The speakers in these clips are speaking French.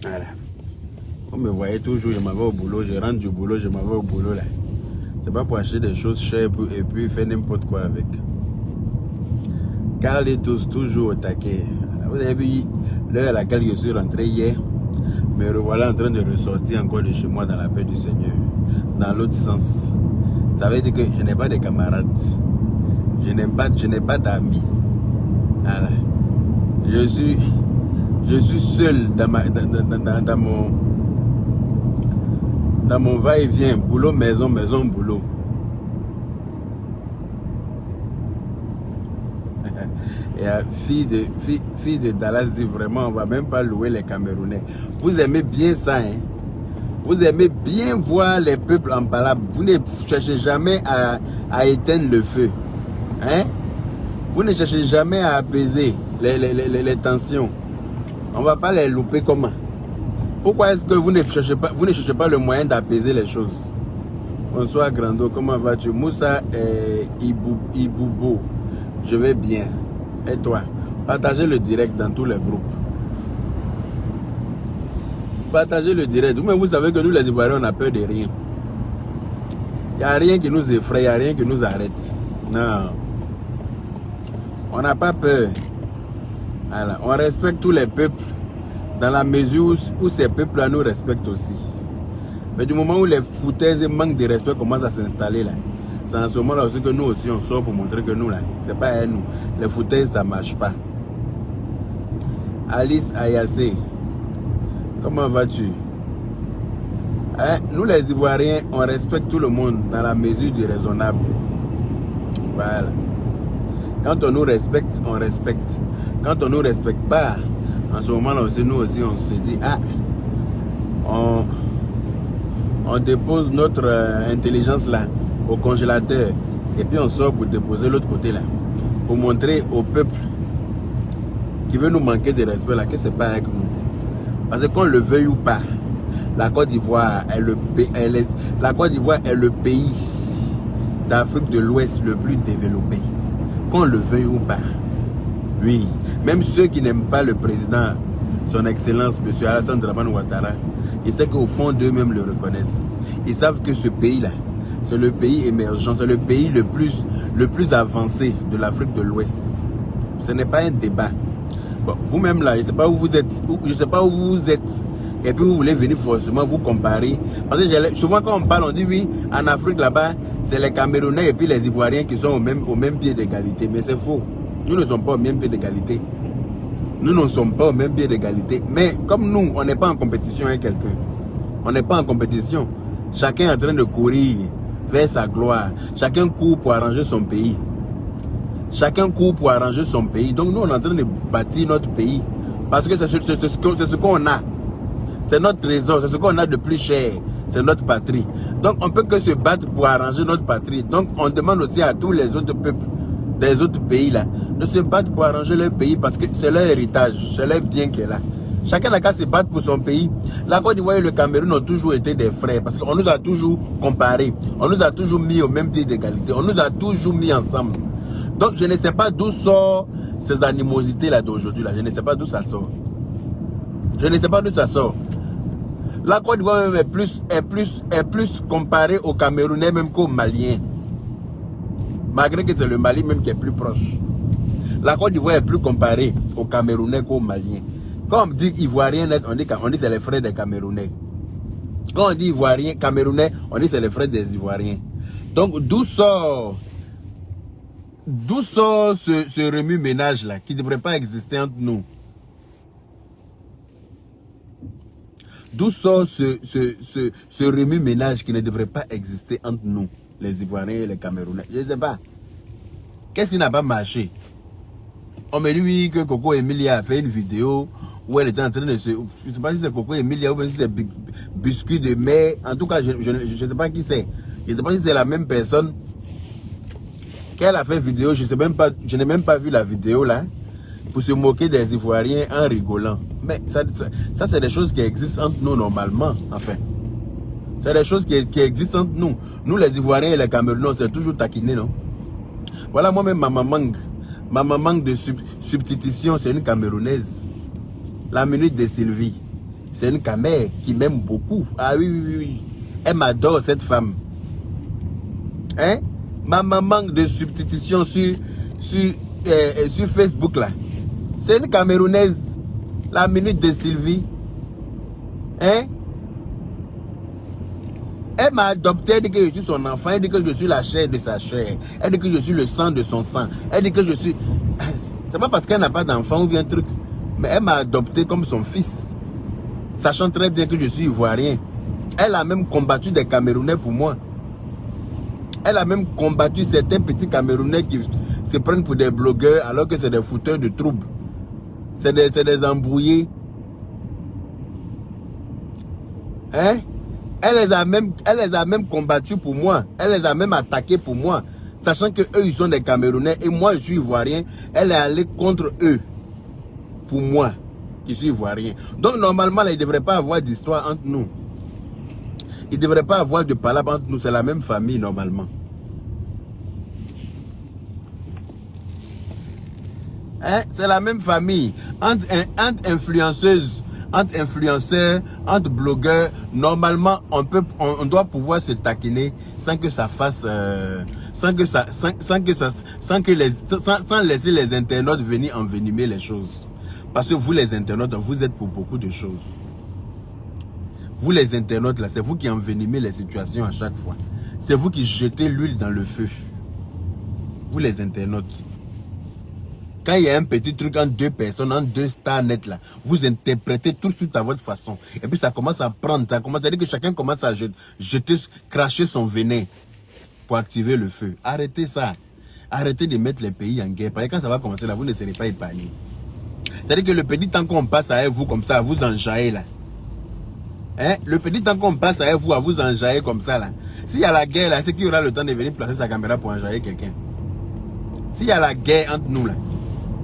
Voilà. Vous me voyez toujours, je m'en vais au boulot, je rentre du boulot, je m'en vais au boulot là. C'est pas pour acheter des choses chères et puis faire n'importe quoi avec. Carl est toujours au taquet. Vous avez vu l'heure à laquelle je suis rentré hier, me revoilà en train de ressortir encore de chez moi dans la paix du Seigneur. Dans l'autre sens. Ça veut dire que je n'ai pas de camarades. Je n'ai pas d'amis. Voilà. Je suis seul dans mon va-et-vient. Boulot, maison, maison, boulot. Et fille de Dallas dit vraiment, on ne va même pas louer les Camerounais. Vous aimez bien ça, hein? Vous aimez bien voir les peuples en palabre. Vous ne cherchez jamais à éteindre le feu. Hein? Vous ne cherchez jamais à apaiser les tensions. On ne va pas les louper comment? Pourquoi est-ce que vous ne cherchez pas le moyen d'apaiser les choses? Bonsoir Grando, comment vas-tu? Moussa et Iboubo, je vais bien. Et toi? Partagez le direct dans tous les groupes. Partagez le direct. Vous-même, vous savez que nous les Ivoiriens, on n'a peur de rien. Il n'y a rien qui nous effraie, il n'y a rien qui nous arrête. Non. On n'a pas peur. Voilà. On respecte tous les peuples dans la mesure où ces peuples-là nous respectent aussi. Mais du moment où les foutaises manquent de respect commencent à s'installer là, c'est en ce moment-là aussi que nous aussi on sort pour montrer que nous là, c'est pas à nous. Les foutaises ça marche pas. Alice Ayassé, comment vas-tu? Hein? Nous les Ivoiriens, on respecte tout le monde dans la mesure du raisonnable. Voilà. Quand on nous respecte, on respecte. Quand on nous respecte pas, en ce moment-là aussi, nous aussi, on se dit, ah, on dépose notre intelligence là, au congélateur, et puis on sort pour déposer l'autre côté là, pour montrer au peuple qui veut nous manquer de respect là, que c'est pas avec nous. Parce que qu'on le veuille ou pas, la Côte d'Ivoire est le pays d'Afrique de l'Ouest le plus développé. Qu'on le veuille ou pas. Oui, même ceux qui n'aiment pas le président, son excellence, M. Alassane Dramane Ouattara, ils savent qu'au fond d'eux-mêmes le reconnaissent. Ils savent que ce pays-là, c'est le pays émergent, c'est le pays le plus avancé de l'Afrique de l'Ouest. Ce n'est pas un débat. Bon, vous-même là, je ne sais pas où vous êtes, et puis vous voulez venir forcément vous comparer. Parce que souvent quand on parle, on dit oui, en Afrique là-bas, c'est les Camerounais et puis les Ivoiriens qui sont au même pied d'égalité. Mais c'est faux. Nous ne sommes pas au même pied d'égalité. Nous ne sommes pas au même pied d'égalité. Mais comme nous, on n'est pas en compétition avec quelqu'un. On n'est pas en compétition. Chacun est en train de courir vers sa gloire. Chacun court pour arranger son pays. Chacun court pour arranger son pays. Donc nous, on est en train de bâtir notre pays. Parce que c'est ce qu'on a. C'est notre trésor. C'est ce qu'on a de plus cher. C'est notre patrie. Donc on ne peut que se battre pour arranger notre patrie. Donc on demande aussi à tous les autres peuples des autres pays là de se battre pour arranger leur pays parce que c'est leur héritage, c'est leur bien qui est là. Chacun n'a qu'à se battre pour son pays. La Côte d'Ivoire et le Cameroun ont toujours été des frères parce qu'on nous a toujours comparés. On nous a toujours mis au même pied d'égalité. On nous a toujours mis ensemble. Donc je ne sais pas d'où sortent ces animosités là d'aujourd'hui là. Je ne sais pas d'où ça sort. Je ne sais pas d'où ça sort. La Côte d'Ivoire même est plus comparée aux Camerounais même qu'aux Maliens. Malgré que c'est le Mali même qui est plus proche. La Côte d'Ivoire est plus comparée aux Camerounais qu'aux Maliens. Quand on dit Ivoirien net, on dit c'est les frères des Camerounais. Quand on dit Ivoirien, Camerounais, on dit c'est les frères des Ivoiriens. Donc d'où sort ce remue-ménage là qui ne devrait pas exister entre nous? D'où sort ce remue-ménage qui ne devrait pas exister entre nous, les Ivoiriens et les Camerounais? Je ne sais pas. Qu'est-ce qui n'a pas marché? On me dit oui que Coco Emilia a fait une vidéo où elle était en train de se... Je ne sais pas si c'est Coco Emilia ou si c'est Biscuit de mer. En tout cas, je ne sais pas qui c'est. Je ne sais pas si c'est la même personne qu'elle a fait vidéo. Je n'ai même pas vu la vidéo là. Pour se moquer des Ivoiriens en rigolant. Mais ça c'est des choses qui existent entre nous normalement, enfin. C'est des choses qui existent entre nous. Nous, les Ivoiriens et les Camerounais, c'est toujours taquiné, non? Voilà, moi-même, ma maman de substitution, c'est une Camerounaise. La minute de Sylvie. C'est une camère qui m'aime beaucoup. Ah oui, oui, oui. Elle m'adore, cette femme. Hein? Ma maman de substitution sur Facebook, là. C'est une Camerounaise. La minute de Sylvie. Hein? Elle m'a adopté, elle dit que je suis son enfant, elle dit que je suis la chair de sa chair, elle dit que je suis le sang de son sang, elle dit que je suis... C'est pas parce qu'elle n'a pas d'enfant ou bien un truc, mais elle m'a adopté comme son fils, sachant très bien que je suis ivoirien. Elle a même combattu des Camerounais pour moi. Elle a même combattu certains petits Camerounais qui se prennent pour des blogueurs alors que c'est des fouteurs de troubles. C'est des embrouillés. Hein? Elle les a même combattus pour moi. Elle les a même attaqués pour moi. Sachant que eux, ils sont des Camerounais et moi, je suis ivoirien. Elle est allée contre eux. Pour moi, qui suis ivoirien. Donc, normalement, là, il ne devrait pas avoir d'histoire entre nous. Il ne devrait pas avoir de palabre entre nous. C'est la même famille, normalement. Hein? C'est la même famille. Entre influenceuses, entre influenceurs, entre blogueurs, normalement, on doit pouvoir se taquiner sans que ça fasse, sans laisser les internautes venir envenimer les choses. Parce que vous, les internautes, vous êtes pour beaucoup de choses. Vous, les internautes, là, c'est vous qui envenimez les situations à chaque fois. C'est vous qui jetez l'huile dans le feu. Vous, les internautes. Quand il y a un petit truc entre deux personnes, entre deux stars net là, vous interprétez tout de suite à votre façon. Et puis ça commence à prendre, ça commence à dire que chacun commence à jeter, cracher son venin pour activer le feu. Arrêtez ça. Arrêtez de mettre les pays en guerre. Parce que quand ça va commencer là, vous ne serez pas épargnés. C'est-à-dire que le petit temps qu'on passe à vous comme ça, à vous enjailler là. Hein? Le petit temps qu'on passe à vous enjailler comme ça là. S'il y a la guerre là, c'est qui aura le temps de venir placer sa caméra pour enjailler quelqu'un? S'il y a la guerre entre nous là,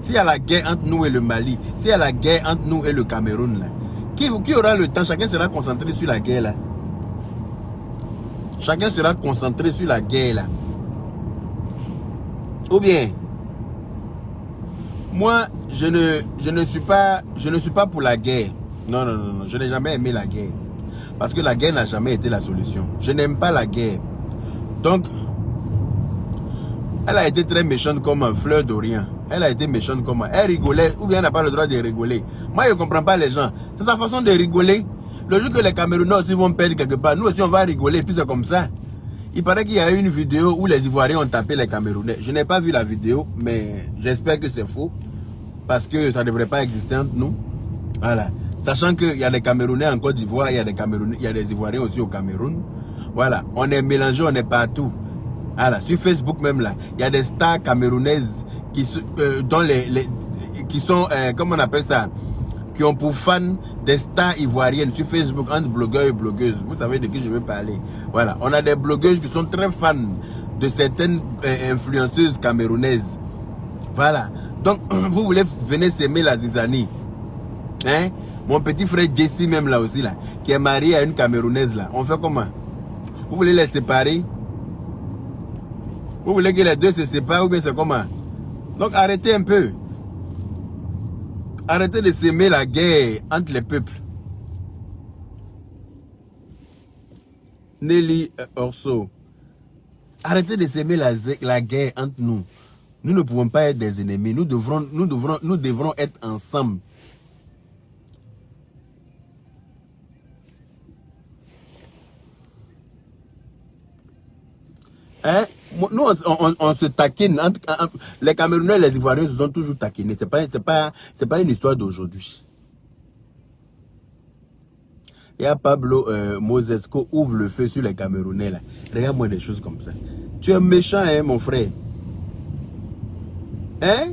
s'il y a la guerre entre nous et le Mali, s'il y a la guerre entre nous et le Cameroun, là, qui aura le temps? Chacun sera concentré sur la guerre, là. Chacun sera concentré sur la guerre, là. Ou bien, moi, je ne suis pas pour la guerre. Non, non, non, non, je n'ai jamais aimé la guerre. Parce que la guerre n'a jamais été la solution. Je n'aime pas la guerre. Donc, elle a été très méchante comme un fleur d'Orient. Elle a été méchante comme elle rigolait, ou bien elle n'a pas le droit de rigoler. Moi, je ne comprends pas les gens. C'est sa façon de rigoler. Le jour que les Camerounais aussi vont perdre quelque part, nous aussi on va rigoler, et puis c'est comme ça. Il paraît qu'il y a eu une vidéo où les Ivoiriens ont tapé les Camerounais. Je n'ai pas vu la vidéo, mais j'espère que c'est faux. Parce que ça ne devrait pas exister entre nous. Voilà. Sachant qu'il y a des Camerounais en Côte d'Ivoire, il y a des Ivoiriens aussi au Cameroun. Voilà. On est mélangés, on est partout. Voilà. Sur Facebook même là, il y a des stars camerounaises qui sont, comment on appelle ça, qui ont pour fans des stars ivoiriennes sur Facebook, entre blogueurs et blogueuses. Vous savez de qui je veux parler. Voilà. On a des blogueuses qui sont très fans de certaines influenceuses camerounaises. Voilà. Donc, vous voulez venir s'aimer la zizanie. Hein? Mon petit frère Jesse même là aussi là, qui est marié à une Camerounaise là. On fait comment? Vous voulez les séparer? Vous voulez que les deux se séparent ou bien c'est comment? Donc arrêtez un peu. Arrêtez de s'aimer la guerre entre les peuples. Nelly Orso. Arrêtez de s'aimer la guerre entre nous. Nous ne pouvons pas être des ennemis. Nous devrons être ensemble. Hein? Nous, on se taquine. Les Camerounais et les Ivoiriens se sont toujours taquinés. C'est pas une histoire d'aujourd'hui. Il y a Pablo Mosesco ouvre le feu sur les Camerounais. Là. Regarde-moi des choses comme ça. Tu es méchant, hein, mon frère. Hein?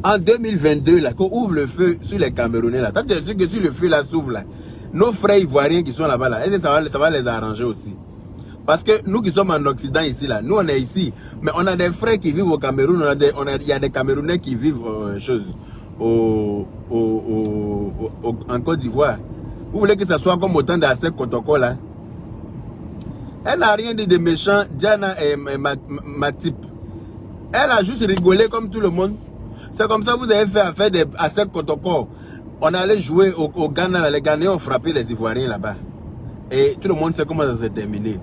En 2022, là, qu'on ouvre le feu sur les Camerounais. Là. T'as sûr que si le feu là s'ouvre, là, nos frères ivoiriens qui sont là-bas, là, ça va les arranger aussi. Parce que nous qui sommes en Occident ici, là, nous on est ici, mais on a des frères qui vivent au Cameroun, il y a des Camerounais qui vivent en Côte d'Ivoire. Vous voulez que ça soit comme autant d'Assec Kotoko là? Elle n'a rien dit de méchant, Diana et Matip. Elle a juste rigolé comme tout le monde. C'est comme ça que vous avez fait affaire d'Assec Kotoko. On allait jouer au Ghana, les Ghanéens ont frappé les Ivoiriens là-bas. Et tout le monde sait comment ça s'est terminé.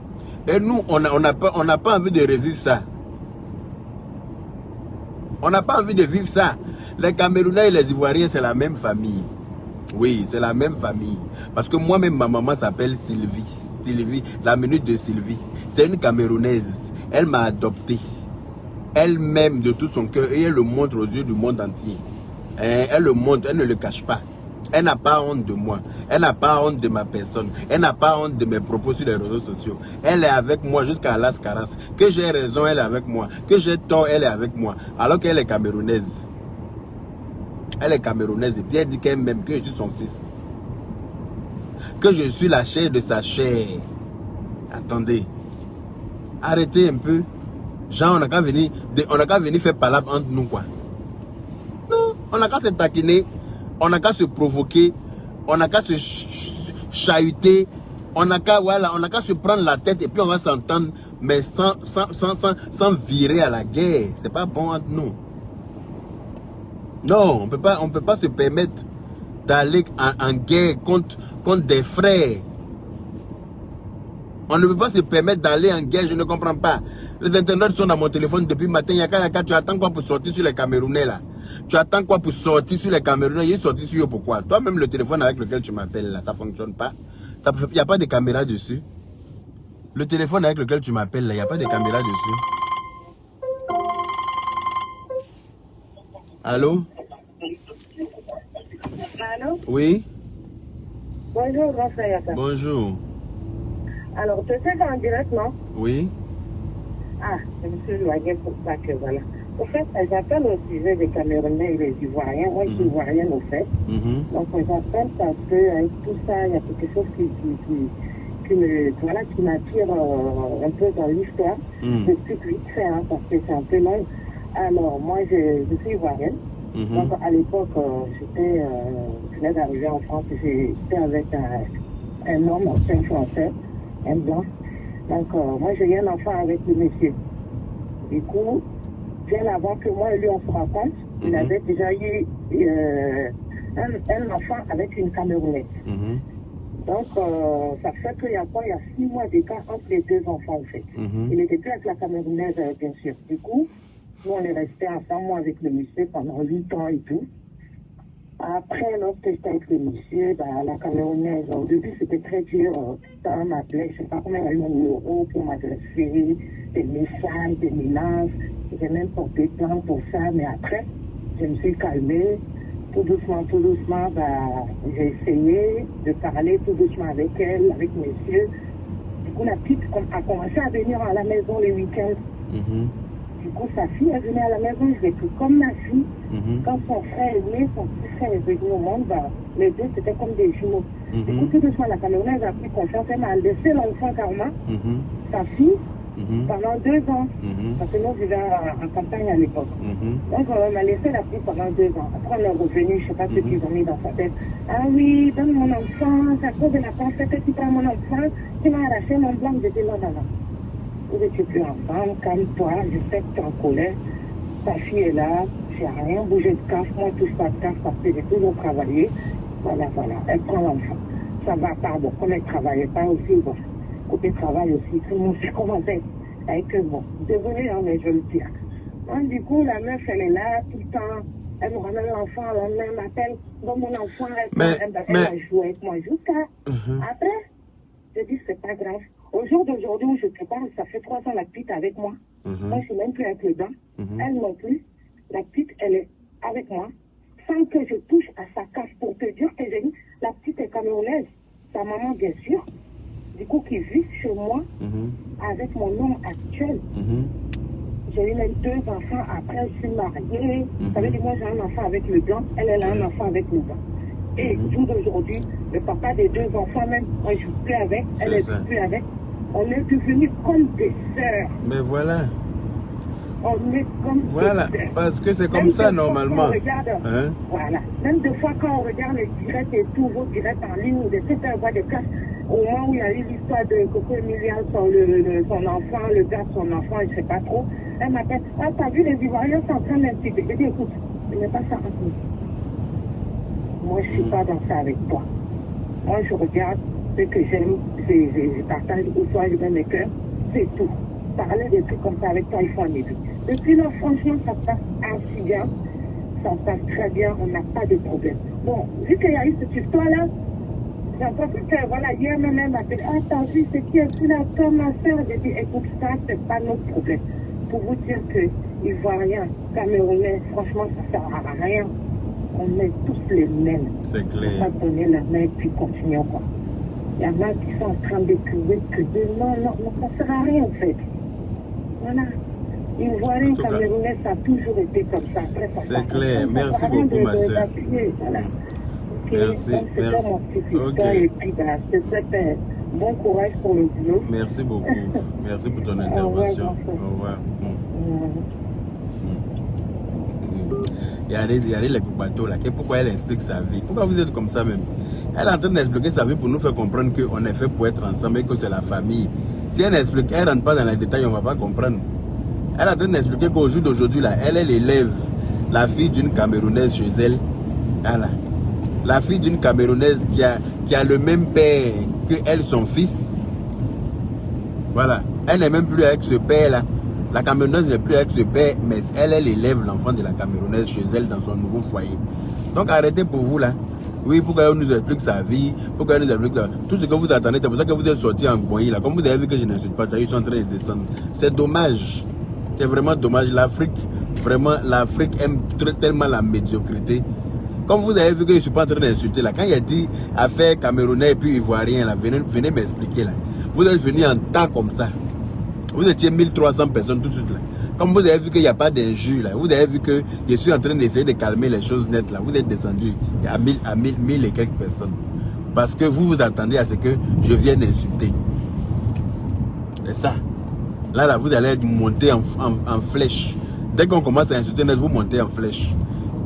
Et nous, on n'a pas envie de revivre ça. On n'a pas envie de vivre ça. Les Camerounais et les Ivoiriens, c'est la même famille. Oui, c'est la même famille. Parce que moi-même, ma maman s'appelle Sylvie. Sylvie, la minute de Sylvie. C'est une Camerounaise. Elle m'a adopté. Elle m'aime de tout son cœur et elle le montre aux yeux du monde entier. Elle le montre, elle ne le cache pas. Elle n'a pas honte de moi. Elle n'a pas honte de ma personne. Elle n'a pas honte de mes propos sur les réseaux sociaux. Elle est avec moi jusqu'à Las Caras. Que j'ai raison, elle est avec moi. Que j'ai tort, elle est avec moi. Alors qu'elle est camerounaise. Elle est camerounaise et puis elle dit qu'elle m'aime, que je suis son fils. Que je suis la chair de sa chair. Attendez. Arrêtez un peu. Genre, on n'a qu'à venir faire palabre entre nous, quoi. Non, on n'a qu'à se taquiner. On n'a qu'à se provoquer, on n'a qu'à se chahuter, on n'a qu'à se prendre la tête et puis on va s'entendre, mais sans virer à la guerre. C'est pas bon entre nous. Non, on peut pas se permettre d'aller en guerre contre des frères. On ne peut pas se permettre d'aller en guerre, je ne comprends pas. Les internautes sont dans mon téléphone depuis le matin. Yaka, tu attends quoi pour sortir sur les Camerounais là? Tu attends quoi pour sortir sur les Camerounais? Il est sorti sur eux pourquoi? Toi-même, le téléphone avec lequel tu m'appelles là, ça ne fonctionne pas. Il n'y a pas de caméra dessus. Le téléphone avec lequel tu m'appelles là, il n'y a pas de caméra dessus. Allô? Allô? Oui? Bonjour, grand frère Yaka. Bonjour. Alors, tu sais en direct, non? Oui? Ah, je me suis éloignée pour ça que voilà. Au fait, j'appelle au sujet des Camerounais et des Ivoiriens. Moi, je suis Ivoirienne au fait. Donc, j'appelle parce qu'avec tout ça, il y a quelque chose qui m'attire un peu dans l'histoire. Je explique vite fait, hein, parce que c'est un peu long. Alors, moi, je suis Ivoirienne. Donc, à l'époque, je venais d'arriver en France. J'étais avec un homme, un Français, un blanc. Donc, moi, j'ai eu un enfant avec le monsieur. Du coup, bien avant que moi et lui on se rencontre, il avait déjà eu un enfant avec une Camerounaise. Donc, ça fait qu'il y a 6 mois d'écart entre les deux enfants, en fait. Il n'était plus avec la Camerounaise, bien sûr. Du coup, nous, on est restés ensemble, moi, avec le monsieur, pendant 8 ans et tout. Après, lorsque j'étais avec le monsieur, la Camerounaise, au début, c'était très dur. Putain, m'appelait, je ne sais pas combien il y a eu mon numéro pour m'adresser, des messages, des menaces. J'ai même porté plainte pour ça, mais après, je me suis calmée. Tout doucement, j'ai essayé de parler tout doucement avec elle, avec monsieur. Du coup, la petite a commencé à venir à la maison les week-ends. Du coup, sa fille est venue à la maison, je l'ai pris comme ma fille. Quand son frère est né, son petit frère est venu au monde, les deux, c'était comme des jumeaux. Du coup, tout doucement, la Camerounaise a pris confiance. Elle m'a laissé l'enfant Karma, sa fille, pendant 2 ans. Parce que nous vivions en campagne à l'époque. Donc, on m'a laissé la petite pendant 2 ans. Après, on est revenu, je ne sais pas ce qu'ils ont mis dans sa tête. Ah oui, donne mon enfant, c'est à cause de la pensée que tu prends mon enfant, tu m'as arraché mon blanc. Je dis non. Vous n'étiez plus ensemble, calme-toi, je sais que tu es en colère. Ta fille est là, j'ai rien bougé de CAF, moi je touche pas de CAF parce que j'ai toujours travaillé. Voilà, elle prend l'enfant. Ça va pas, bon, comme elle ne travaillait pas aussi, bon, côté travail aussi, tout le monde sait comment c'est. Avec bon, désolé, hein, mais je le dis. Donc, du coup, la meuf, elle est là tout le temps, elle me ramène l'enfant, elle m'appelle, dans mon enfant, elle a joué avec moi jusqu'à. Après, je dis, c'est pas grave. Au jour d'aujourd'hui où je te parle, ça fait 3 ans la petite avec moi. Moi, je suis même plus avec le dent. Elle non plus. La petite, elle est avec moi. Sans que je touche à sa case. Pour te dire que j'ai dit, la petite est camerounaise. Sa maman, bien sûr. Du coup, qui vit chez moi avec mon homme actuel. J'ai eu même 2 enfants. Après, je suis mariée. Ça veut dire, moi, j'ai un enfant avec le blanc. Elle a un enfant avec le blanc. Et au jour d'aujourd'hui, le papa des 2 enfants, même, on ne joue plus avec. Elle est plus avec. On est devenus comme des sœurs. Mais voilà. On est comme voilà, des sœurs. Parce que c'est comme même ça normalement. Regarde, voilà. Même des fois quand on regarde les directs et tout, vos directs en ligne, ou des sites à voir des classes, au moment où il y a eu l'histoire de Coco Emilia, son enfant, le gars de son enfant, je ne sais pas trop, elle m'appelle, ah, t'as vu les Ivoiriens sont en train d'intégrer. Je dis, écoute, ce n'est pas ça entre nous. moi, je ne suis pas dans ça avec toi. Moi, je regarde ce que j'aime, je partage ou soit je mets mes cœurs, c'est tout. Parler de trucs comme ça avec toi, il faut en éviter. Depuis là, franchement, ça se passe assez bien. Ça se passe très bien, on n'a pas de problème. Bon, vu qu'il y a eu ce histoire-là, j'ai entendu que, voilà, hier même, elle m'a dit, ah, t'as vu, c'est qui est-ce là, comme ma soeur? J'ai dit, écoute, ça, c'est pas notre problème. Pour vous dire que Ivoiriens, Camerounais, franchement, ça sert à rien. On est tous les mêmes. C'est clair. On va donner la main et puis continuer, quoi. Il y en a qui sont en train de crier que non, ça ne sert à rien, en fait. Voilà. Ivoirien, Camerounais, ça a toujours été comme ça. C'est clair. Merci beaucoup, ma soeur. Voilà. Merci. Donc, merci. Mon petit et puis, je te souhaite bon courage pour le boulot. Merci beaucoup. Merci pour ton intervention. Au revoir. Il y a les bateaux là. Pourquoi elle explique sa vie? Pourquoi vous êtes comme ça même? Elle est en train d'expliquer sa vie pour nous faire comprendre qu'on est fait pour être ensemble et que c'est la famille. Si elle explique, elle ne rentre pas dans les détails, on ne va pas comprendre. Elle est en train d'expliquer qu'au jour d'aujourd'hui, là, elle élève la fille d'une Camerounaise chez elle. Voilà. La fille d'une Camerounaise qui a le même père que elle, son fils. Voilà. Elle n'est même plus avec ce père-là. La Camerounaise n'est plus avec ce père, mais elle élève l'enfant de la Camerounaise chez elle dans son nouveau foyer. Donc arrêtez pour vous là. Oui, pourquoi elle nous explique sa vie, pourquoi elle nous explique tout ce que vous attendez, c'est pour ça que vous êtes sortis en Guaï là. Comme vous avez vu que je n'insulte pas, ils sont en train de descendre. C'est dommage. C'est vraiment dommage. L'Afrique, vraiment, l'Afrique aime tellement la médiocrité. Comme vous avez vu que je ne suis pas en train d'insulter là. Quand il a dit affaire camerounais et puis ivoirien là, venez m'expliquer là. Vous êtes venus en temps comme ça. Vous étiez 1300 personnes tout de suite là. Comme vous avez vu qu'il n'y a pas d'injure là, vous avez vu que je suis en train d'essayer de calmer les choses nettes là. Vous êtes descendu à 1000 et quelques personnes. Parce que vous vous attendez à ce que je vienne insulter. C'est ça. Là, vous allez monter en flèche. Dès qu'on commence à insulter, vous montez en flèche.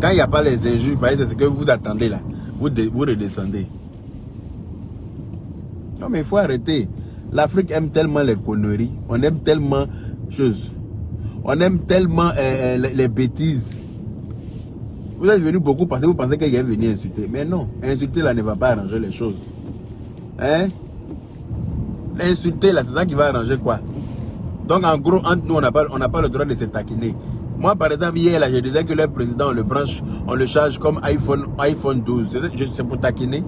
Quand il n'y a pas les injures, c'est ce que vous attendez là. Vous redescendez. Non mais il faut arrêter. L'Afrique aime tellement les conneries. On aime tellement choses. On aime tellement les bêtises. Vous êtes venu beaucoup parce que vous pensez qu'il est venu insulter. Mais non, insulter là ne va pas arranger les choses. Hein? Insulter là, c'est ça qui va arranger quoi? Donc en gros, entre nous, on n'a pas le droit de se taquiner. Moi par exemple, hier là, je disais que le président, on le charge comme iPhone 12. C'est pour taquiner.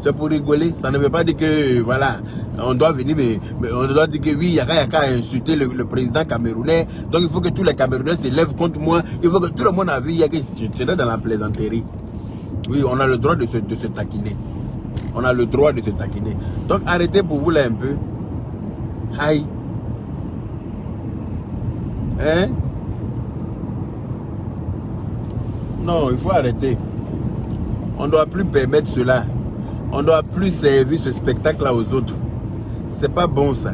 C'est pour rigoler. Ça ne veut pas dire que, voilà, on doit venir, mais on doit dire que oui, il y a qu'à insulter le président camerounais. Donc il faut que tous les Camerounais se lèvent contre moi. Il faut que tout le monde a vu, il y a que c'est dans la plaisanterie. Oui, on a le droit de se taquiner. On a le droit de se taquiner. Donc arrêtez pour vous là un peu. Aïe. Hein? Non, il faut arrêter. On ne doit plus permettre cela. On ne doit plus servir ce spectacle-là aux autres. C'est pas bon ça.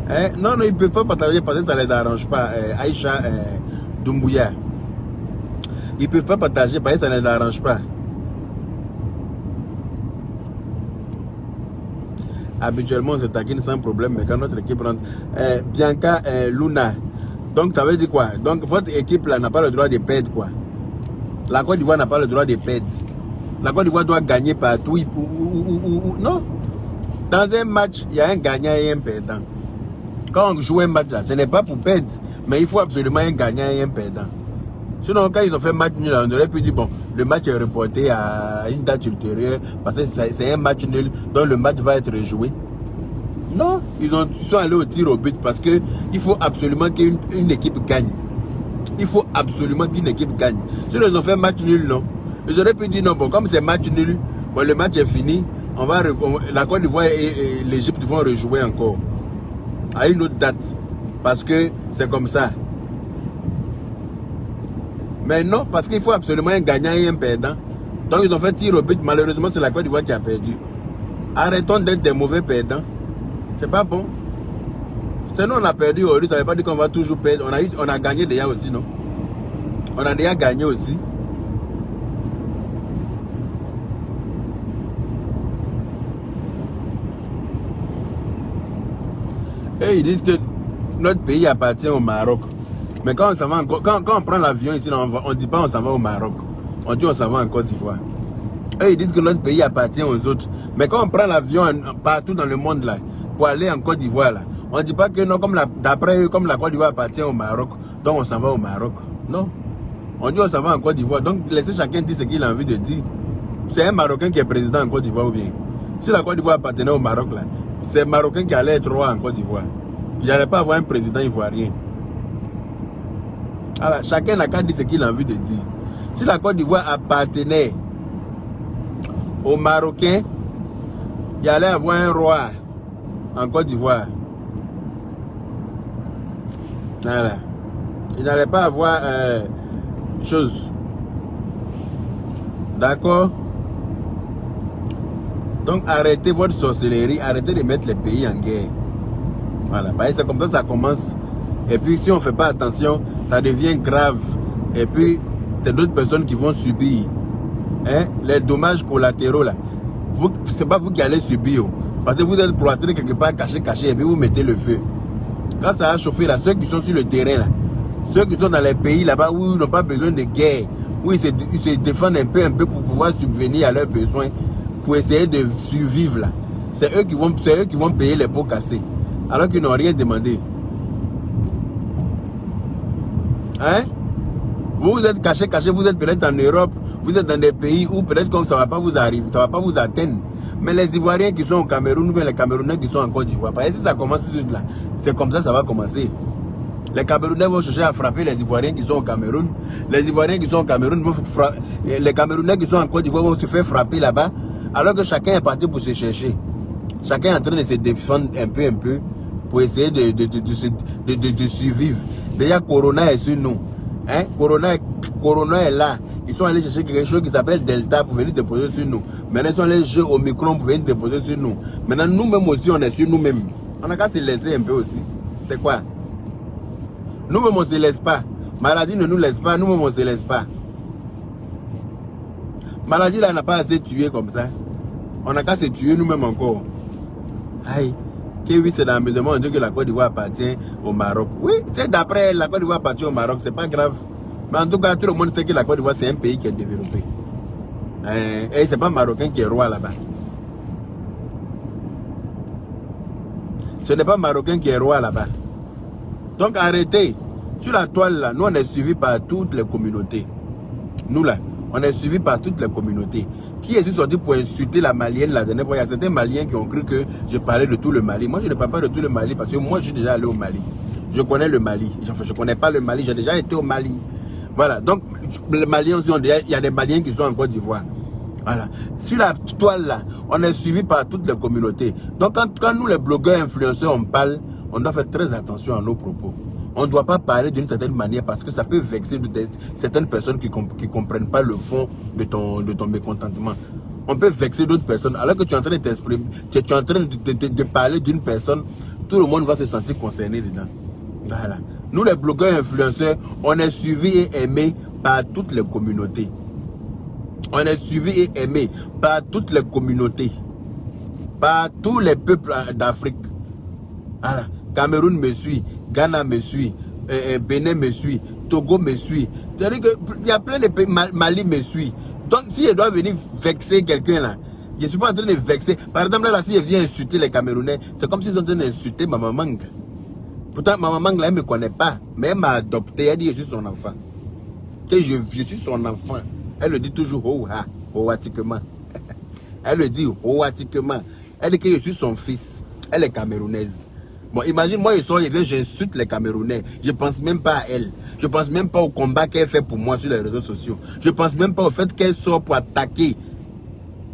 Hein? Non, ils ne peuvent pas partager parce que ça ne les arrange pas. Aïcha Doumbouya. Ils ne peuvent pas partager parce que ça ne les arrange pas. Habituellement, on se taquine sans problème, mais quand notre équipe rentre. Bianca Luna. Donc, ça veut dire quoi? Donc, votre équipe là n'a pas le droit de perdre quoi? La Côte d'Ivoire n'a pas le droit de perdre. La Côte d'Ivoire doit gagner partout. Non. Dans un match, il y a un gagnant et un perdant. Quand on joue un match là, ce n'est pas pour perdre, mais il faut absolument un gagnant et un perdant. Sinon, quand ils ont fait match nul, on aurait pu dire, bon, le match est reporté à une date ultérieure, parce que c'est un match nul, donc le match va être rejoué. Non, ils sont allés au tir au but, parce qu'il faut absolument qu'une équipe gagne. Il faut absolument qu'une équipe gagne. Sinon, ils ont fait match nul, non. Ils auraient pu dire, non, bon, comme c'est match nul, bon, le match est fini, la Côte d'Ivoire et l'Égypte vont rejouer encore, à une autre date, parce que c'est comme ça. Mais non, parce qu'il faut absolument un gagnant et un perdant. Donc ils ont fait tir au but. Malheureusement, c'est la Côte d'Ivoire qui a perdu. Arrêtons d'être des mauvais perdants. C'est pas bon. Sinon, on a perdu aujourd'hui. Ça ne veut pas dire qu'on va toujours perdre. On a gagné déjà aussi, non? On a déjà gagné aussi. Et ils disent que notre pays appartient au Maroc. Mais quand on prend l'avion ici, on ne dit pas on s'en va au Maroc. On dit on s'en va en Côte d'Ivoire. Eux, ils disent que notre pays appartient aux autres. Mais quand on prend l'avion partout dans le monde là, pour aller en Côte d'Ivoire là, on ne dit pas que non, d'après eux, comme la Côte d'Ivoire appartient au Maroc, donc on s'en va au Maroc. Non. On dit on s'en va en Côte d'Ivoire. Donc laissez chacun dire ce qu'il a envie de dire. C'est un Marocain qui est président en Côte d'Ivoire ou bien. Si la Côte d'Ivoire appartenait au Maroc là, c'est un Marocain qui allait être roi en Côte d'Ivoire. Il n'allait pas avoir un président ivoirien. Alors, chacun n'a qu'à dire ce qu'il a envie de dire. Si la Côte d'Ivoire appartenait aux Marocains, il allait avoir un roi en Côte d'Ivoire. Voilà. Il n'allait pas avoir chose. D'accord? Donc arrêtez votre sorcellerie, arrêtez de mettre les pays en guerre. Voilà. C'est comme ça que ça commence. Et puis si on ne fait pas attention, ça devient grave. Et puis c'est d'autres personnes qui vont subir les dommages collatéraux là. Ce n'est pas vous qui allez subir. Parce que vous êtes cloîtrés quelque part, caché, et puis vous mettez le feu. Quand ça a chauffé là, ceux qui sont sur le terrain là, ceux qui sont dans les pays là-bas où ils n'ont pas besoin de guerre, où ils se défendent un peu pour pouvoir subvenir à leurs besoins, pour essayer de survivre là. C'est eux qui vont payer les pots cassés. Alors qu'ils n'ont rien demandé. Hein? Vous êtes caché, vous êtes peut-être en Europe, vous êtes dans des pays où peut-être comme ça ne va pas vous arriver, ça ne va pas vous atteindre. Mais les Ivoiriens qui sont au Cameroun, ou bien les Camerounais qui sont en Côte d'Ivoire, parce que si ça commence tout de suite là, c'est comme ça va commencer. Les Camerounais vont chercher à frapper les Ivoiriens qui sont au Cameroun. Les Ivoiriens qui sont au Cameroun vont frapper. Les Camerounais qui sont en Côte d'Ivoire vont se faire frapper là-bas, alors que chacun est parti pour se chercher. Chacun est en train de se défendre un peu, pour essayer de survivre. Déjà, Corona est sur nous. Hein? Corona est là. Ils sont allés chercher quelque chose qui s'appelle Delta pour venir déposer sur nous. Maintenant, ils sont allés chercher Omicron pour venir déposer sur nous. Maintenant, nous-mêmes aussi, on est sur nous-mêmes. On n'a qu'à se laisser un peu aussi. C'est quoi? Nous-mêmes, on ne se laisse pas. Maladie ne nous laisse pas. Nous-mêmes, on ne se laisse pas. Maladie, là, n'a pas assez tué comme ça. On n'a qu'à se tuer nous-mêmes encore. Aïe. Oui, c'est dans l'amusement, on dit que la Côte d'Ivoire appartient au Maroc. Oui, c'est d'après la Côte d'Ivoire appartient au Maroc, c'est pas grave. Mais en tout cas, tout le monde sait que la Côte d'Ivoire, c'est un pays qui est développé. Et c'est pas un Marocain qui est roi là-bas. Ce n'est pas un Marocain qui est roi là-bas. Donc arrêtez. Sur la toile là, nous on est suivis par toutes les communautés. Nous là, on est suivis par toutes les communautés. Qui est sorti pour insulter la Malienne la dernière fois? Il y a certains Maliens qui ont cru que je parlais de tout le Mali. Moi, je ne parle pas de tout le Mali parce que moi, je suis déjà allé au Mali. Je connais le Mali. Je ne connais pas le Mali, j'ai déjà été au Mali. Voilà, donc les Maliens aussi, il y a des Maliens qui sont en Côte d'Ivoire. Voilà. Sur la toile là, on est suivi par toutes les communautés. Donc quand nous, les blogueurs influenceurs, on parle, on doit faire très attention à nos propos. On ne doit pas parler d'une certaine manière parce que ça peut vexer certaines personnes qui ne comprennent pas le fond de ton mécontentement. On peut vexer d'autres personnes alors que tu es en train de t'exprimer, tu es en train de parler d'une personne, tout le monde va se sentir concerné dedans. Voilà. Nous les blogueurs influenceurs, on est suivis et aimés par toutes les communautés. On est suivis et aimés par toutes les communautés. Par tous les peuples d'Afrique. Voilà. Cameroun me suit, Ghana me suit, Bénin me suit, Togo me suit. C'est-à-dire qu'il y a plein de pays, Mali me suit. Donc si je dois venir vexer quelqu'un là, je ne suis pas en train de vexer. Par exemple là, si je viens insulter les Camerounais, c'est comme si je suis en train d'insulter Maman Mang. Pourtant Maman Mang là, elle ne me connaît pas, mais elle m'a adopté, elle dit je suis son enfant. Que je suis son enfant. Elle le dit toujours hoatiquement. Elle le dit hoatiquement. Elle dit que je suis son fils. Elle est camerounaise. Bon, imagine, moi, j'insulte les Camerounais. Je ne pense même pas à elle. Je ne pense même pas au combat qu'elle fait pour moi sur les réseaux sociaux. Je ne pense même pas au fait qu'elle sort pour attaquer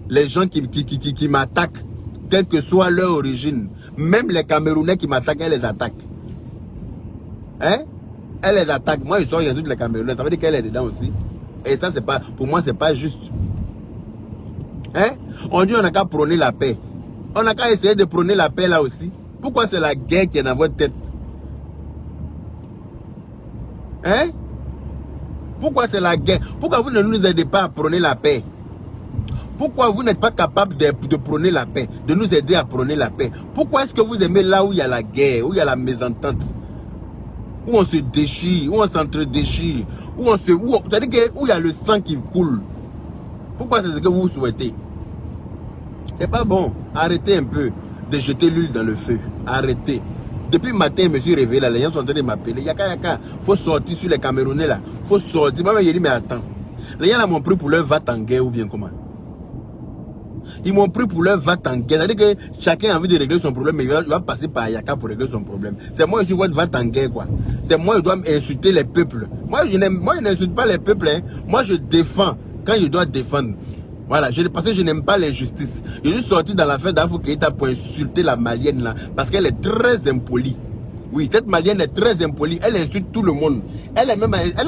les gens qui m'attaquent, quelle que soit leur origine. Même les Camerounais qui m'attaquent, elle les attaque. Hein? Elle les attaque. Moi, je sors, j'insulte les Camerounais. Ça veut dire qu'elle est dedans aussi. Et ça, c'est pas, pour moi, c'est pas juste. Hein? On dit on n'a qu'à prôner la paix. On n'a qu'à essayer de prôner la paix là aussi. Pourquoi c'est la guerre qui est dans votre tête? Hein? Pourquoi c'est la guerre? Pourquoi vous ne nous aidez pas à prôner la paix? Pourquoi vous n'êtes pas capable de prôner la paix? De nous aider à prôner la paix? Pourquoi est-ce que vous aimez là où il y a la guerre, où il y a la mésentente? Où on se déchire, où on s'entre-déchire, où il y a le sang qui coule? Pourquoi c'est ce que vous souhaitez? C'est pas bon. Arrêtez un peu de jeter l'huile dans le feu. Arrêtez. Depuis le matin, je me suis réveillé là, les gens sont en train de m'appeler. Yaka, faut sortir sur les Camerounais là. Faut sortir. Moi, j'ai dit, mais attends. Les gens là m'ont pris pour leur va-t-en-guerre ou bien comment? Ils m'ont pris pour leur va-t-en-guerre. C'est-à-dire que chacun a envie de régler son problème, mais il va passer par Yaka pour régler son problème. C'est moi qui suis votre va-t-en-guerre, quoi. C'est moi qui dois insulter les peuples. Moi, je n'insulte pas les peuples. Hein. Moi, je défends quand je dois défendre. Voilà, parce que je n'aime pas l'injustice. Je suis sorti dans l'affaire d'Afou Keïta pour insulter la Malienne là, parce qu'elle est très impolie. Oui, cette Malienne est très impolie. Elle insulte tout le monde. Elle a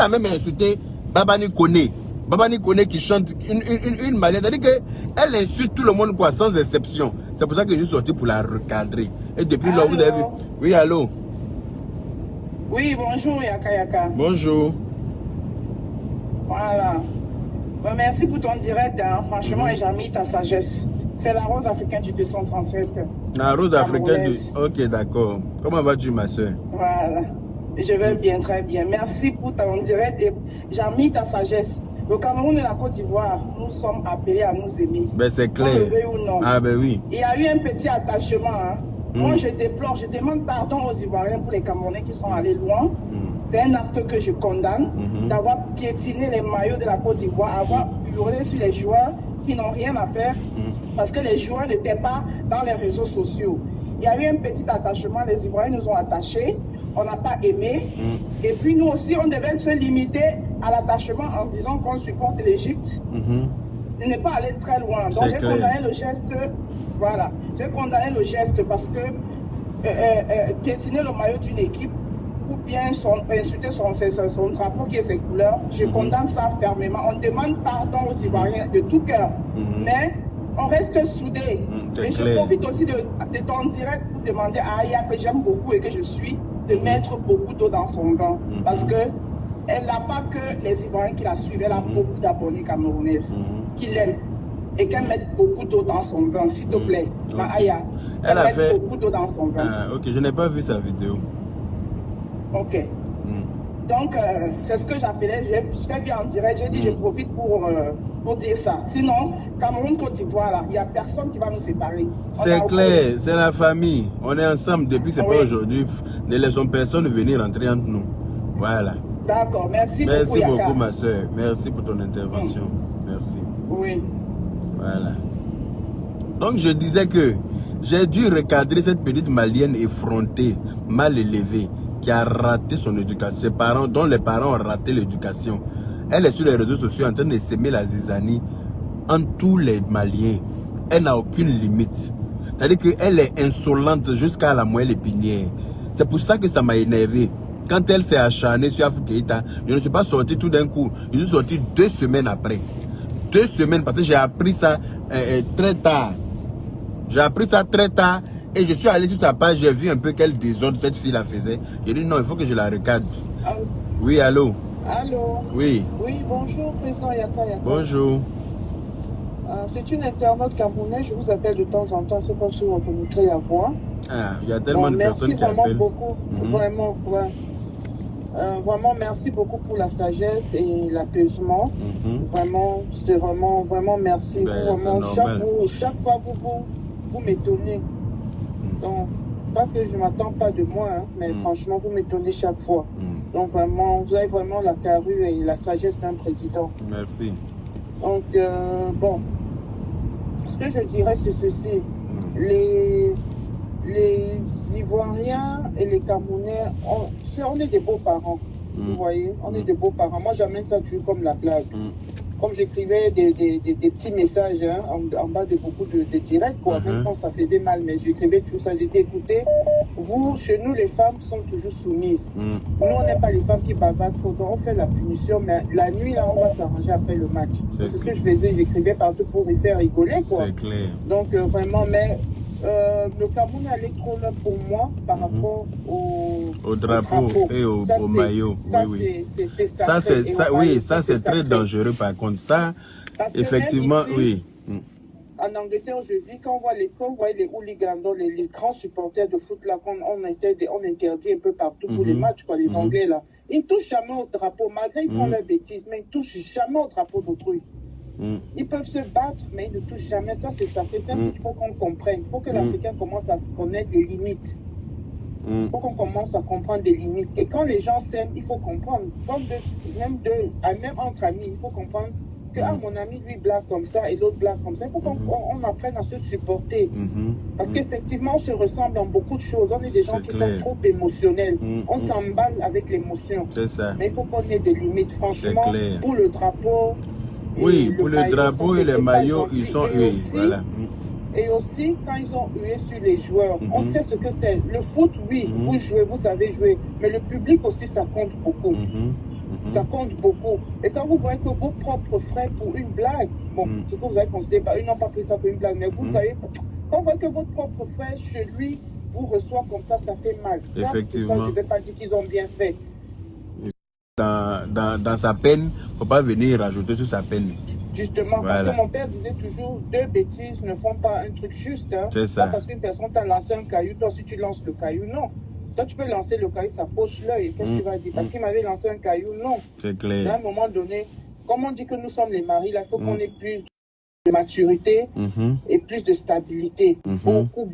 même insulté Babani Kone. Babani Kone qui chante une Malienne. C'est-à-dire qu'elle insulte tout le monde, quoi, sans exception. C'est pour ça que je suis sorti pour la recadrer. Et depuis là, vous avez vu. Oui, allô? Oui, bonjour Yaka. Bonjour. Voilà. Bon, merci pour ton direct, hein. Franchement, et j'ai mis ta sagesse. C'est la rose africaine du 237. La rose africaine du... Ok, d'accord. Comment vas-tu, ma soeur? Voilà. Je vais bien, très bien. Merci pour ton direct et j'ai mis ta sagesse. Le Cameroun et la Côte d'Ivoire, nous sommes appelés à nous aimer. Ben, c'est clair. Ou non. Ah ben oui. Il y a eu un petit attachement. Hein. Moi, je déplore, je demande pardon aux Ivoiriens pour les Camerounais qui sont allés loin. C'est un acte que je condamne, d'avoir piétiné les maillots de la Côte d'Ivoire, avoir hurlé sur les joueurs qui n'ont rien à faire, parce que les joueurs n'étaient pas dans les réseaux sociaux. Il y a eu un petit attachement, les Ivoiriens nous ont attachés, on n'a pas aimé, et puis nous aussi, on devait se limiter à l'attachement en disant qu'on supporte l'Égypte, de ne pas aller très loin. Donc j'ai condamné le geste, voilà, j'ai condamné le geste parce que piétiner le maillot d'une équipe, ou bien insulter son drapeau qui est ses couleurs, je condamne ça fermement. On demande pardon aux Ivoiriens de tout cœur, mais on reste soudés. Et je profite aussi de ton direct pour demander à Aya, que j'aime beaucoup et que je suis, de mettre beaucoup d'eau dans son vin. Parce que elle n'a pas que les Ivoiriens qui la suivent, elle a beaucoup d'abonnés camerounaises qui l'aiment. Et qu'elle mette beaucoup d'eau dans son vin, s'il te plaît. Aya, elle a fait beaucoup d'eau dans son vin. Ok, je n'ai pas vu sa vidéo. Ok. Donc, c'est ce que j'appelais, je t'ai vu en direct, j'ai dit je profite pour dire ça. Sinon, Cameroun, Côte d'Ivoire, là, il n'y a personne qui va nous séparer. C'est clair, c'est la famille. On est ensemble depuis, c'est pas aujourd'hui. Ne laissons personne venir entrer entre nous. Voilà. D'accord, merci beaucoup. Merci beaucoup, ma soeur. Merci pour ton intervention. Merci. Oui. Voilà. Donc, je disais que j'ai dû recadrer cette petite malienne effrontée, mal élevée, qui a raté son éducation, ses parents, dont les parents ont raté l'éducation. Elle est sur les réseaux sociaux en train de s'aimer la zizanie en tous les Maliens. Elle n'a aucune limite. C'est-à-dire qu'elle est insolente jusqu'à la moelle épinière. C'est pour ça que ça m'a énervé. Quand elle s'est acharnée sur Afou Keïta, je ne suis pas sorti tout d'un coup. Je suis sorti 2 semaines après. 2 semaines parce que j'ai appris ça très tard. J'ai appris ça très tard. Et je suis allé sur sa page, j'ai vu un peu quel désordre cette fille la faisait. J'ai dit non, il faut que je la recadre. Oui, allô? Allô? Oui. Oui, bonjour, président Yaka. Bonjour. C'est une internaute camerounaise, je vous appelle de temps en temps, c'est comme si vous reconnaîtrez la voix. Ah, il y a tellement de personnes qui appellent. Merci vraiment beaucoup, vraiment, merci beaucoup pour la sagesse et l'apaisement. Vraiment, c'est vraiment merci. Vraiment, chaque fois, vous m'étonnez. Donc, pas que je ne m'attends pas de moi, hein, mais franchement, vous m'étonnez chaque fois. Donc, vraiment, vous avez vraiment la carrure et la sagesse d'un président. Merci. Donc, bon, ce que je dirais, c'est ceci. Les Ivoiriens et les Camerounais, on est des beaux parents. Vous voyez, on est des beaux parents. Moi, j'amène ça toujours comme la blague. Comme j'écrivais des petits messages hein, en bas de beaucoup de directs, quoi, même quand ça faisait mal, mais j'écrivais toujours ça. J'ai dit, écoutez, vous, chez nous, les femmes sont toujours soumises. Nous, on n'est pas les femmes qui bavardent trop, donc on fait la punition, mais la nuit, là, on va s'arranger après le match. C'est ce que je faisais, j'écrivais partout pour les faire rigoler, quoi. C'est clair. Donc, vraiment, mais le Cameroun est allé trop loin pour moi par rapport au drapeau et au maillot. Ça, oui. Ça, c'est très dangereux par contre. Ça, effectivement, ici, oui. En Angleterre, je vis, quand on voit les hooligans, les grands supporters de foot, là, on interdit un peu partout pour les matchs, quoi, les Anglais, là. Ils ne touchent jamais au drapeau, malgré qu'ils font leurs bêtises, mais ils ne touchent jamais au drapeau d'autrui. Ils peuvent se battre, mais ils ne touchent jamais. Ça, c'est ça. C'est ça qu'il faut qu'on comprenne. Il faut que l'Africain commence à connaître les limites. Il faut qu'on commence à comprendre des limites. Et quand les gens s'aiment, il faut comprendre. Même entre amis, il faut comprendre que mon ami, lui, blague comme ça et l'autre blague comme ça. Il faut qu'on apprenne à se supporter. Parce qu'effectivement, on se ressemble en beaucoup de choses. On est des gens qui sont trop émotionnels. On s'emballe avec l'émotion. C'est ça. Mais il faut qu'on ait des limites. Franchement, pour le drapeau... Oui, pour le drapeau et les maillots, ils sont hués. Voilà. Et aussi, quand ils ont hué sur les joueurs, on sait ce que c'est. Le foot, oui, vous jouez, vous savez jouer. Mais le public aussi, ça compte beaucoup. Ça compte beaucoup. Et quand vous voyez que vos propres frères, pour une blague, bon, ce que vous avez considéré, ils n'ont pas pris ça pour une blague, mais vous savez, quand vous voyez que votre propre frère, chez lui, vous reçoit comme ça fait mal. Ça, effectivement. Ça, je ne vais pas dire qu'ils ont bien fait. Dans sa peine, il ne faut pas venir rajouter sur sa peine. Justement, parce que mon père disait toujours, 2 bêtises ne font pas un truc juste. Hein. C'est ça. Pas parce qu'une personne t'a lancé un caillou, toi si tu lances le caillou, non. Toi tu peux lancer le caillou, ça poche l'œil. Qu'est-ce que tu vas dire? Parce qu'il m'avait lancé un caillou, non. C'est clair. À un moment donné, comme on dit que nous sommes les maris, là, il faut qu'on ait plus de maturité et plus de stabilité. Beaucoup.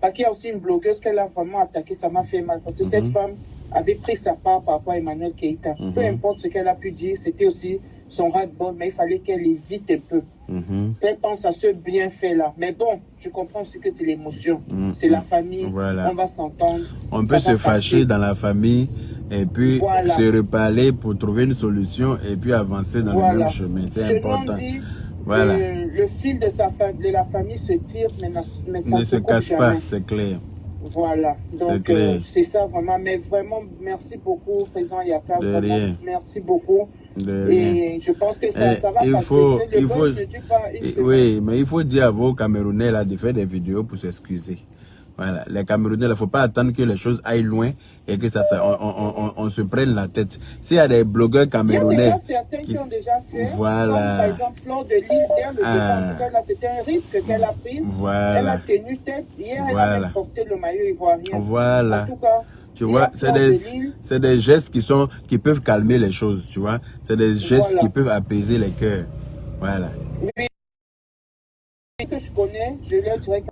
Parce qu'il y a aussi une blogueuse qu'elle a vraiment attaquée, ça m'a fait mal. Parce que cette femme avait pris sa part par rapport à Emmanuel Keïta. Peu importe ce qu'elle a pu dire, c'était aussi son ras-de-bol, mais il fallait qu'elle évite un peu. Qu'elle pense à ce bienfait-là. Mais bon, je comprends aussi que c'est l'émotion. C'est la famille, on va s'entendre. On peut se fâcher dans la famille et puis se reparler pour trouver une solution et puis avancer dans le même chemin. C'est important. Dit, le fil de la famille se tire, mais ça ne se casse pas, c'est clair. Voilà, donc c'est ça vraiment. Mais vraiment, merci beaucoup, Président Yaka. Vraiment, merci beaucoup. Et je pense que ça va passer. Oui, mais il faut dire à vos Camerounais là, de faire des vidéos pour s'excuser. Voilà, les Camerounais, il ne faut pas attendre que les choses aillent loin et que on se prenne la tête. S'il y a des blogueurs camerounais... Il y a déjà certains qui ont déjà fait, voilà. Comme par exemple Fleur de Lille, c'était un risque qu'elle a pris. Voilà. Elle a tenu tête. Hier, elle a même porté le maillot ivoirien. Voilà. En tout cas, tu vois, c'est des gestes qui peuvent calmer les choses, tu vois. C'est des gestes qui peuvent apaiser les cœurs. Voilà. Oui, que je connais, je leur dirais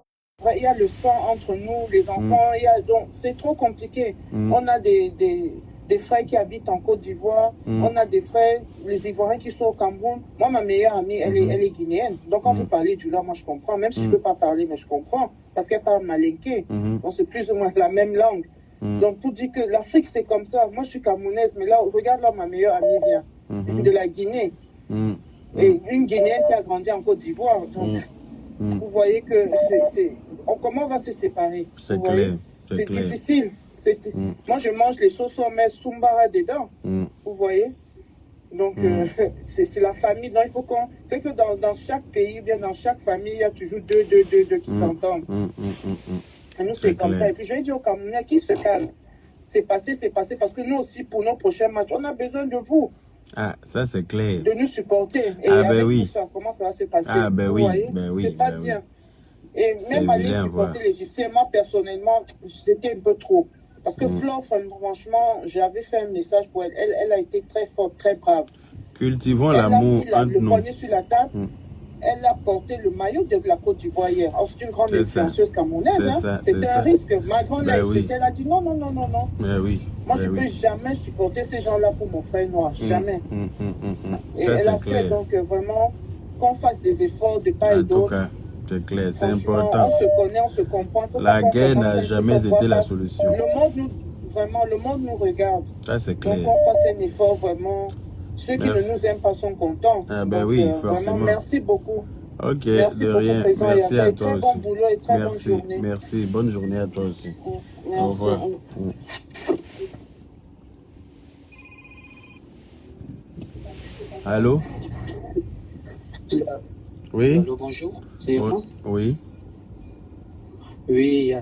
il y a le sang entre nous, les enfants, donc c'est trop compliqué. On a des frères qui habitent en Côte d'Ivoire, on a des frères, les Ivoiriens qui sont au Cameroun. Moi, ma meilleure amie, elle est guinéenne. Donc quand vous parlez du là, moi je comprends, même si je ne peux pas parler, mais je comprends, parce qu'elle parle malinké. Donc c'est plus ou moins la même langue. Donc pour dire que l'Afrique c'est comme ça. Moi je suis camerounaise, mais là, regarde là, ma meilleure amie vient de la Guinée. Et une Guinéenne qui a grandi en Côte d'Ivoire. Donc vous voyez que comment on va se séparer? C'est clair. C'est difficile. Moi, je mange les sauces, on met Sumbara dedans. Vous voyez? Donc, c'est la famille. Donc, il faut qu'on... C'est que dans chaque pays, bien dans chaque famille, il y a toujours deux qui s'entendent. Et nous, c'est comme ça. Et puis, je vais dire aux Camerounais qui se calment. C'est passé. Parce que nous aussi, pour nos prochains matchs, on a besoin de vous. Ah, ça c'est clair. De nous supporter. Et avec tout ça, comment ça va se passer? Vous voyez? C'est pas bien. Et même aller supporter l'Égyptien, moi personnellement, c'était un peu trop. Parce que Flore, franchement, j'avais fait un message pour elle. Elle a été très forte, très brave. Cultivons l'amour entre nous. Le poignet sur la table. Elle a porté le maillot de la Côte d'Ivoire hier. Alors, c'est une grande influenceuse camerounaise. C'était un risque. Malgré elle a dit non. Moi, je ne peux jamais supporter ces gens-là pour mon frère noir. Jamais. Et elle a fait donc vraiment qu'on fasse des efforts de part et d'autre. C'est clair, c'est important. On se connaît, on se comprend. La guerre n'a jamais été la solution. Le monde nous regarde. Ça, c'est clair. Donc, on fasse un effort vraiment. Ceux qui ne nous aiment pas sont contents. Oui, forcément. Vraiment, merci beaucoup. Ok, de rien. Merci à toi aussi. Bon boulot et très bonne journée. Merci, bonne journée à toi aussi. Merci. Au revoir. Allô? Oui? Allô, bonjour. C'est vous? Oui. Oui,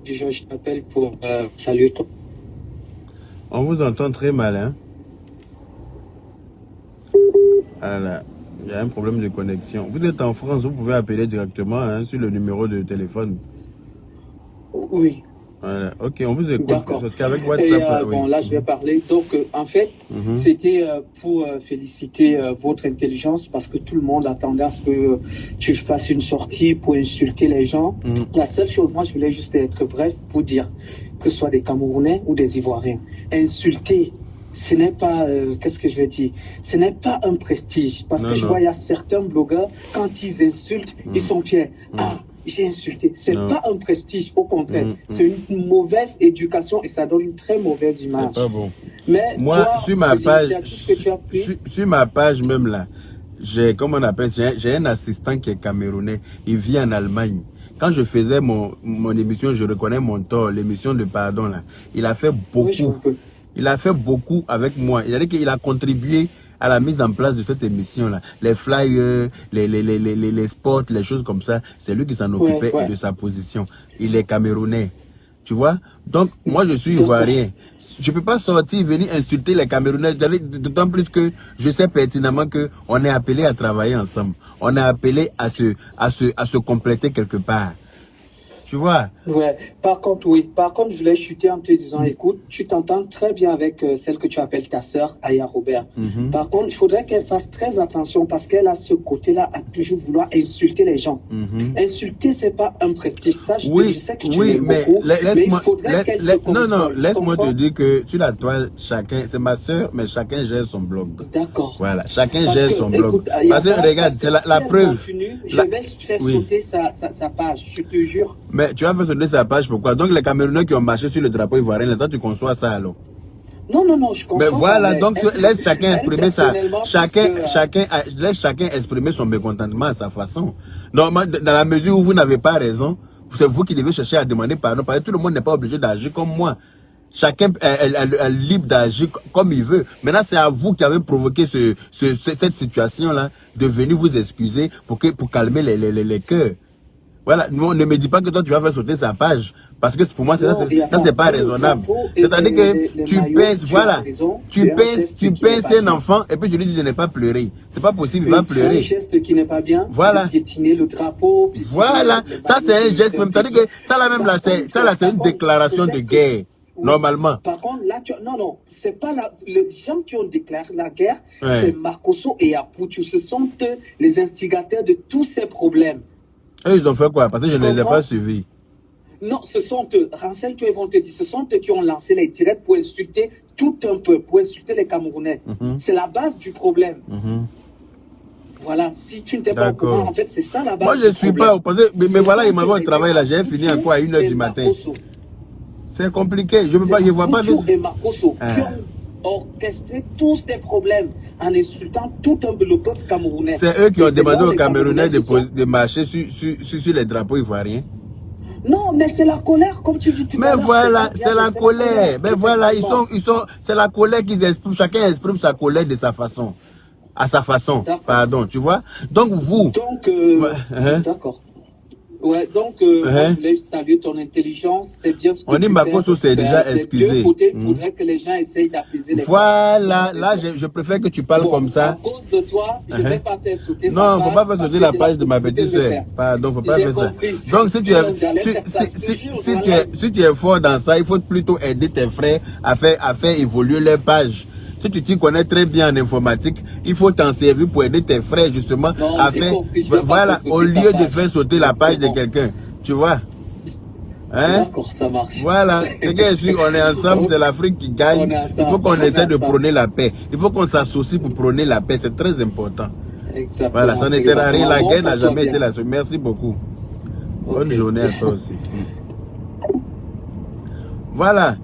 je t'appelle pour saluer toi. On vous entend très mal, hein? Voilà. Il y a un problème de connexion. Vous êtes en France, vous pouvez appeler directement sur le numéro de téléphone. Oui. Voilà. Ok, on vous écoute. D'accord. Parce qu'avec WhatsApp, bon, là, je vais parler. Donc, en fait, c'était pour féliciter votre intelligence parce que tout le monde attendait à ce que tu fasses une sortie pour insulter les gens. La seule chose, moi, je voulais juste être bref pour dire que ce soit des Camerounais ou des Ivoiriens. Insulter, ce n'est pas, qu'est-ce que je vais dire, ce n'est pas un prestige. Parce que je vois, il y a certains blogueurs, quand ils insultent, ils sont fiers. Ah, j'ai insulté. C'est pas un prestige, au contraire. C'est une mauvaise éducation et ça donne une très mauvaise image. C'est pas bon. Mais moi, toi, sur ma page, sur ma page même là, j'ai, comment on appelle, j'ai un assistant qui est camerounais. Il vit en Allemagne. Quand je faisais mon émission, je reconnais mon tort, l'émission de pardon là. Il a fait beaucoup. Oui, il a fait beaucoup avec moi. Il a dit qu'il a contribué à la mise en place de cette émission-là. Les flyers, les spots, les choses comme ça, c'est lui qui s'en occupait de sa position. Il est camerounais. Tu vois? Donc, moi, je suis ivoirien. Je ne peux pas sortir, venir insulter les Camerounais, d'autant plus que je sais pertinemment qu'on est appelé à travailler ensemble. On est appelé à se compléter quelque part. Tu vois? Ouais. Par contre, oui. Par contre, je voulais chuter en te disant, écoute, tu t'entends très bien avec celle que tu appelles ta sœur, Aya Robert. Par contre, il faudrait qu'elle fasse très attention parce qu'elle a ce côté-là à toujours vouloir insulter les gens. Insulter, c'est pas un prestige. Ça, je sais que tu l'aimes beaucoup, mais il faudrait qu'elle se contrôle. Non, laisse-moi te dire que sur la toile, chacun, c'est ma sœur, mais chacun gère son blog. D'accord. Voilà, chacun gère son blog. Parce que regarde, c'est la preuve. Je vais faire sauter sa page, je te jure. Mais tu as fait sauter sa page, pourquoi? Donc les Camerounais qui ont marché sur le drapeau ivoirien, là, toi tu conçois ça alors? Non, je conçois. Mais voilà, donc laisse chacun exprimer ça. Laisse chacun exprimer son mécontentement à sa façon. Donc, dans la mesure où vous n'avez pas raison, c'est vous qui devez chercher à demander pardon, parce que tout le monde n'est pas obligé d'agir comme moi. Chacun est libre d'agir comme il veut. Maintenant, c'est à vous qui avez provoqué cette situation-là de venir vous excuser pour calmer les cœurs. Voilà, ne me dis pas que toi tu vas faire sauter sa page. Parce que pour moi, ça c'est pas raisonnable. C'est-à-dire que tu pèses, voilà, tu pèses un enfant et puis tu lui dis de ne pas pleurer. C'est pas possible, il va pleurer. C'est un geste qui n'est pas bien. Voilà. Piétiner le drapeau. Voilà, ça c'est un geste même. C'est-à-dire que ça là même là, c'est une déclaration de guerre. Normalement. Par contre, là, non, c'est pas les gens qui ont déclaré la guerre, c'est Makosso et Aputu. Ce sont eux les instigateurs de tous ces problèmes. Eux, ils ont fait quoi? Parce que je ne les ai pas suivis. Non, ce sont eux. Renseigne-toi, ils vont te dire. Ce sont eux qui ont lancé les directs pour insulter tout un peuple, pour insulter les Camerounais. C'est la base du problème. Voilà, si tu n'étais pas au courant, en fait, c'est ça la base. Moi, je ne suis pas au passé. Mais voilà, il m'avait au travail là. J'ai fini encore à 1h du matin. C'est compliqué. Je ne vois pas. Et Makosso qui ont orchestré tous ces problèmes en insultant tout le peuple camerounais. C'est eux qui ont demandé aux Camerounais de marcher sur les drapeaux ivoiriens. Non, mais c'est la colère, comme tu dis. Mais voilà, c'est la colère. Mais voilà, c'est la colère qu'ils expriment. Chacun exprime sa colère de sa façon. À sa façon. Pardon, tu vois. Donc vous. D'accord. Ouais, donc, je voulais saluer ton intelligence, c'est bien ce que on dit Makosso s'est déjà excusé. Il faudrait que les gens essayent d'apaiser les Voilà, là, je préfère que tu parles comme ça. À cause de toi, je ne vais pas faire sauter non, il ne faut pas faire sauter la page de ma petite soeur. Pardon, il ne faut pas faire ça. Donc, si tu es fort dans ça, il faut plutôt aider tes frères à faire évoluer leur page. Si tu t'y connais très bien en informatique, il faut t'en servir pour aider tes frères justement à faire, voilà, au lieu de faire sauter la page de quelqu'un. Tu vois? Hein? D'accord, ça marche. Voilà, on est ensemble, c'est l'Afrique qui gagne. Il faut qu'on essaie de prôner la paix. Il faut qu'on s'associe pour prôner la paix, c'est très important. Exactement. Voilà, ça ne sert à rien, la guerre n'a jamais été la seule. Merci beaucoup. Bonne journée à toi aussi. Voilà,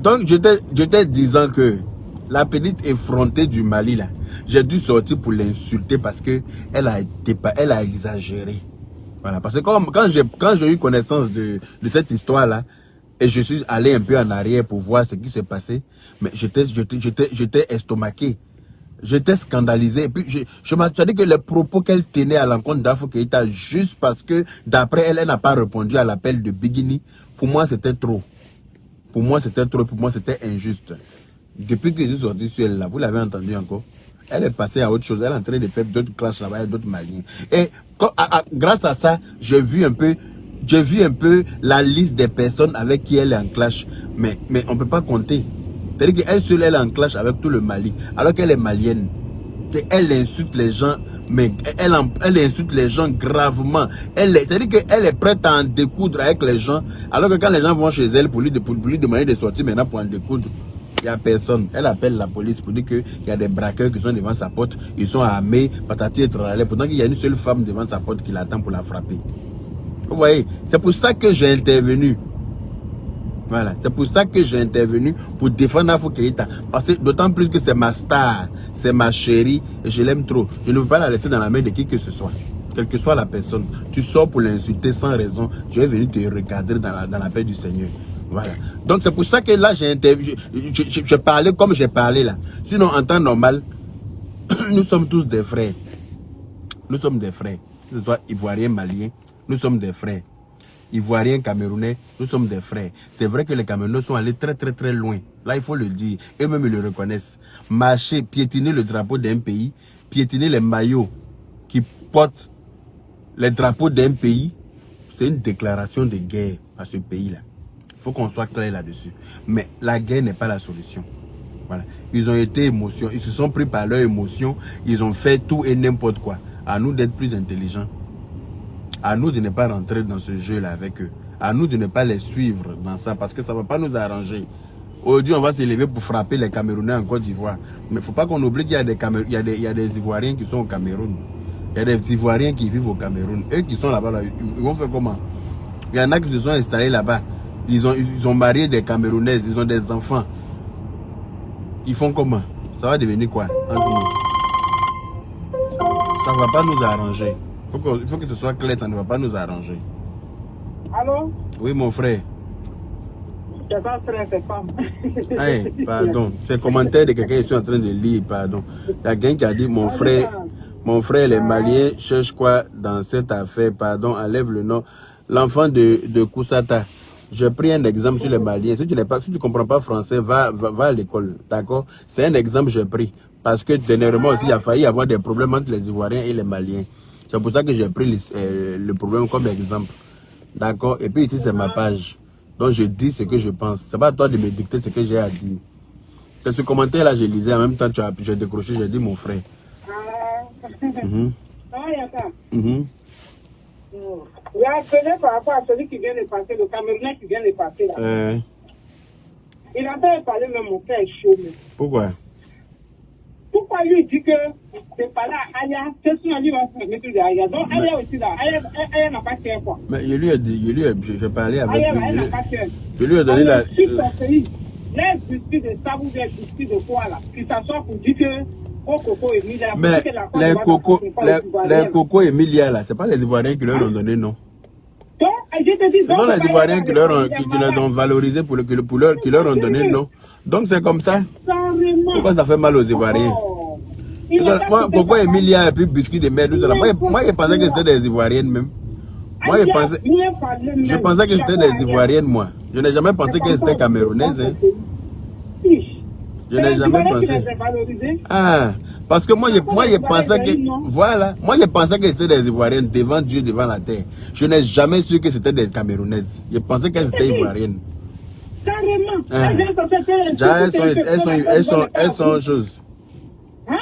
donc je t'ai disant que la petite effrontée du Mali, là, j'ai dû sortir pour l'insulter parce que elle a exagéré. Voilà, parce que quand j'ai eu connaissance de cette histoire-là, et je suis allé un peu en arrière pour voir ce qui s'est passé, mais j'étais estomaqué. J'étais scandalisé. Et puis, je m'attendais que les propos qu'elle tenait à l'encontre d'Afro Keïta, juste parce que, d'après elle, elle n'a pas répondu à l'appel de Bigini, pour moi, c'était trop. Pour moi, c'était trop. Pour moi, c'était injuste. Depuis que je suis sorti sur elle là, vous l'avez entendu encore, elle est passée à autre chose, elle est en train de faire d'autres classes là-bas, d'autres Maliens. Et grâce à ça, j'ai vu un peu j'ai vu un peu la liste des personnes avec qui elle est en clash. Mais on ne peut pas compter. C'est-à-dire qu'elle seule, elle est en clash avec tout le Mali. Alors qu'elle est malienne. Elle insulte les gens, mais elle insulte les gens gravement. C'est-à-dire qu'elle est prête à en découdre avec les gens. Alors que quand les gens vont chez elle pour lui demander de sortir maintenant pour en découdre, il n'y a personne. Elle appelle la police pour dire qu'il y a des braqueurs qui sont devant sa porte. Ils sont armés, patati et tralala. Pourtant qu'il y a une seule femme devant sa porte qui l'attend pour la frapper. Vous voyez, c'est pour ça que j'ai intervenu. Voilà, c'est pour ça que j'ai intervenu pour défendre Afo Keïta. Parce que d'autant plus que c'est ma star, c'est ma chérie et je l'aime trop. Je ne veux pas la laisser dans la main de qui que ce soit. Quelle que soit la personne. Tu sors pour l'insulter sans raison. Je vais venir te recadrer dans la paix du Seigneur. Voilà. Donc c'est pour ça que là j'ai intervenu. Je parlais comme j'ai parlé là. Sinon en temps normal, nous sommes tous des frères. Nous sommes des frères. Que ce soit ivoirien, malien, nous sommes des frères. Ivoiriens, Camerounais, nous sommes des frères. C'est vrai que les Camerounais sont allés très très très loin. Là, il faut le dire. Eux-mêmes ils le reconnaissent. Marcher, piétiner le drapeau d'un pays, piétiner les maillots qui portent les drapeaux d'un pays, c'est une déclaration de guerre à ce pays-là. Il faut qu'on soit clair là-dessus. Mais la guerre n'est pas la solution. Voilà. Ils ont été émotions. Ils se sont pris par leur émotion. Ils ont fait tout et n'importe quoi. À nous d'être plus intelligents. À nous de ne pas rentrer dans ce jeu-là avec eux. À nous de ne pas les suivre dans ça parce que ça ne va pas nous arranger. Aujourd'hui, on va s'élever pour frapper les Camerounais en Côte d'Ivoire. Mais il ne faut pas qu'on oublie qu'il y a des Ivoiriens qui sont au Cameroun. Il y a des Ivoiriens qui vivent au Cameroun. Eux qui sont là-bas, ils vont faire comment? Il y en a qui se sont installés là-bas. Ils ont marié des Camerounaises, ils ont des enfants. Ils font comment? Ça va devenir quoi? Ça ne va pas nous arranger. Il faut que ce soit clair, ça ne va pas nous arranger. Allô? Oui, mon frère. C'est pas frère, c'est femme. Hey, pardon. C'est le commentaire de quelqu'un que je suis en train de lire, pardon. Il y a quelqu'un qui a dit, mon frère, les Maliens cherchent quoi dans cette affaire? Pardon, enlève le nom. L'enfant de Koussata. J'ai pris un exemple sur les Maliens. Si tu ne comprends pas français, va à l'école. D'accord? C'est un exemple que j'ai pris. Parce que dernièrement aussi, il a failli y avoir des problèmes entre les Ivoiriens et les Maliens. C'est pour ça que j'ai pris le problème comme exemple. D'accord? Et puis ici, c'est ma page. Donc, je dis ce que je pense. C'est pas à toi de me dicter ce que j'ai à dire. C'est ce commentaire-là, je lisais. En même temps, j'ai décroché, j'ai dit mon frère. Il a appelé par rapport à celui qui vient de passer, le Camerounais qui vient de passer là. Il a fait parler même mon père est chaud. Pourquoi? Pourquoi lui dit que c'est pas là Aya, c'est ce qu'on dit va se mettre de Aya. Donc Aya aussi là, Aya n'a pas fait quoi. Mais je lui ai dit, j'ai parlé avec Aya, lui. Je lui ai donné la... Sur son pays, les justices de Sabou, les justices de quoi là, qui s'assoient pour dire que Coco Emilia... Mais les Coco Emilia là, c'est pas les Ivoiriens qui leur ont donné non. Donc, je te dis... Ce sont les Ivoiriens qui leur ont valorisé qui leur ont donné non. Donc c'est comme ça. Pourquoi ça fait mal aux Ivoiriens? Pourquoi Emilia et puis biscuit de merde? Moi, je pensais que c'était des Ivoiriennes même. Moi, je pensais que c'était des Ivoiriennes, moi. Je n'ai jamais pensé que c'était camerounaise. Hein. Je n'ai jamais pensé. Ah, parce que moi, je pensais que... Voilà. Moi, je pensais que c'était des Ivoiriennes devant Dieu, devant la terre. Je n'ai jamais su que c'était des Camerounaises. Je pensais qu'elles étaient Ivoiriennes. Carrément. Elles sont choses. Hein?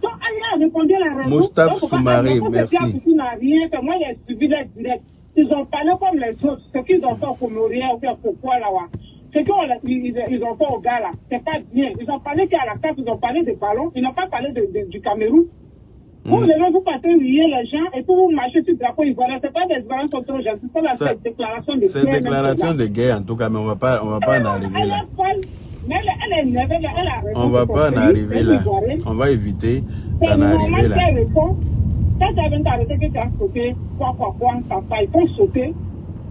Donc, elle a répondu à la raison. Moustapha Soumaré, merci. Moi, j'ai suivi les directs. Ils ont parlé comme les autres. Ce qu'ils ont fait au Comorien, pourquoi là-bas. Ce qu'ils ont fait au gars là, c'est pas bien. Ils ont parlé qu'à la carte, ils ont parlé des ballons. Ils n'ont pas parlé du Cameroun. Vous levez, vous partez huiller les gens et puis vous marchez sur le drapeau ivoirien. C'est pas des Ivoiriens qui sont trop jeunes. C'est pas la déclaration de guerre. C'est déclaration de guerre en tout cas, mais on va pas en arriver là. Elle est nerveuse, elle a raison. On va pas en arriver là. On va éviter d'en arriver là. Quand tu as bien arrêté que tu as sauté, il faut sauter.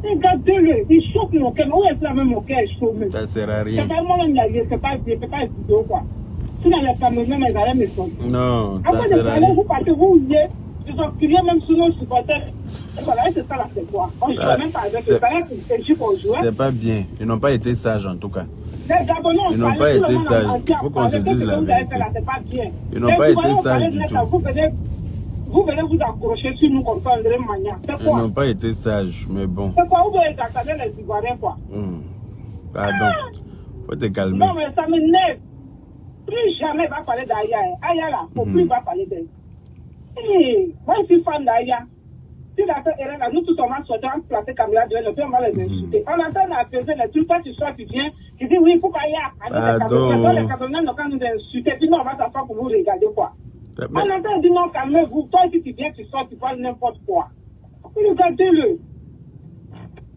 Regardez-le, il chauffe mon cœur. Où est-ce même mon cœur est chauffé? Ça sert à rien. C'est pas moi-même la vie, c'est pas vidéo quoi. Si dans les Camerounais, mais allaient me sortir. Non, ça sert à rien. Vous partez, vous oubliez. Ils ont crié même sous nos supporters. Voilà, c'est ça là, c'est quoi? On ne joue même pas avec eux. C'est pas bien. Ils n'ont pas été sages en tout cas. Ils n'ont pas été sages. Il faut qu'on se dise la vérité. Ils n'ont pas été sages du tout. vous venez vous accrocher sur nous comme ça, André Magnan. C'est quoi? Ils n'ont pas été sages, mais bon. C'est quoi? Vous voulez accader les Ivoiriens, quoi? Pardon. Faut te calmer. Non, mais ça m'énerve. Plus jamais va parler d'Aya. Aya là, faut plus va parler d'elle. Moi, je suis fan d'Aya. Si la fête est là, nous tous on va sortir, on va placer Camilla de elle, on va les insulter. On entend apaiser les trucs, toi tu sors, tu viens, tu dis oui, il faut qu'Aya. Les Camerounais n'ont qu'à nous insulter, puis nous on va s'asseoir pour vous regarder quoi. On entend dire non, calmez-vous. Toi, si tu viens, tu sors, tu parles n'importe quoi. Regardez-le.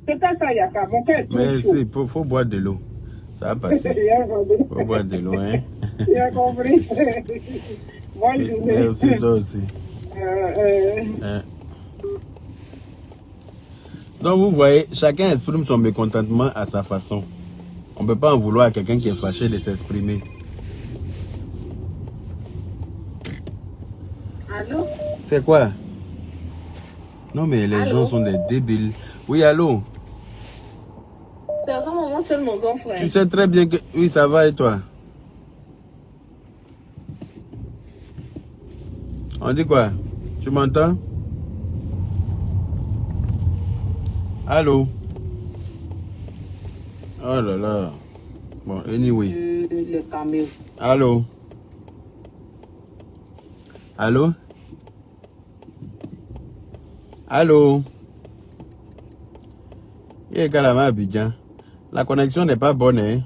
C'est ça, Yaka. Mon cœur est trop chaud. Mais il faut boire de l'eau. Ça va passer. Faut boire de l'eau, hein. J'ai compris. Bonne journée. Merci, toi aussi. Donc, vous voyez, chacun exprime son mécontentement à sa façon. On ne peut pas en vouloir à quelqu'un qui est fâché de s'exprimer. Allô? C'est quoi? Non, mais les gens sont des débiles. Oui, allô? C'est vraiment moi seul mon bon frère. Tu sais très bien que... Oui, ça va et toi? On dit quoi? Tu m'entends? Allô? Oh là là. Bon, anyway. Le caméo. Allô? Allô? Allô? Il y a Kalama Abidjan. La connexion n'est pas bonne, hein?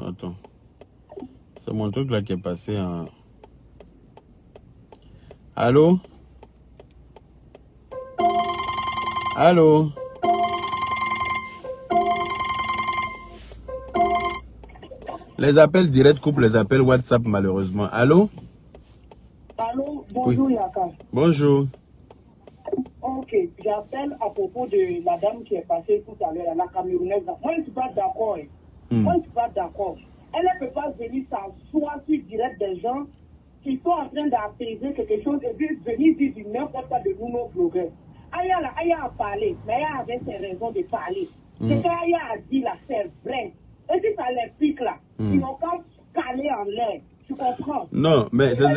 Attends. C'est mon truc là qui est passé en... Allô? Allô? Les appels directs coupent les appels WhatsApp malheureusement. Allô? Allô, bonjour Oui. Yaka. Bonjour. Ok, j'appelle à propos de la dame qui est passée tout à l'heure, la Camerounaise. Moi, je ne suis pas d'accord. Moi, je ne suis pas d'accord. Elle ne peut pas venir s'asseoir sur direct des gens qui sont en train d'apaiser quelque chose et puis venir dire du n'importe quoi de nous, nos blogueurs. Aya a parlé, mais Aya avait ses raisons de parler. Ce qu'Aya a dit là, c'est vrai. Et si ça les pique là, ils n'ont pas calé en l'air. Tu comprends? Non, mais c'est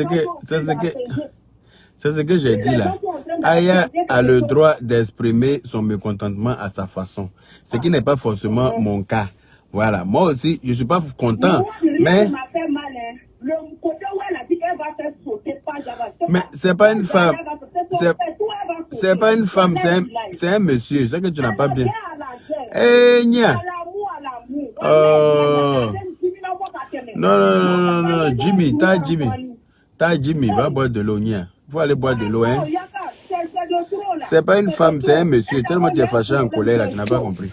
ce que j'ai dit là. Aya a le droit d'exprimer son mécontentement à sa façon. Ce qui n'est pas forcément mon cas. Voilà. Moi aussi, je ne suis pas content. Mais c'est pas une femme. C'est pas une femme, c'est un monsieur. C'est que tu n'as pas bien. Eh, nia. Non, Jimmy, Jimmy, va boire de l'eau, nia. Faut aller boire de l'eau, hein. C'est pas une femme, c'est un monsieur. Tellement tu es fâché en colère là, tu n'as pas compris.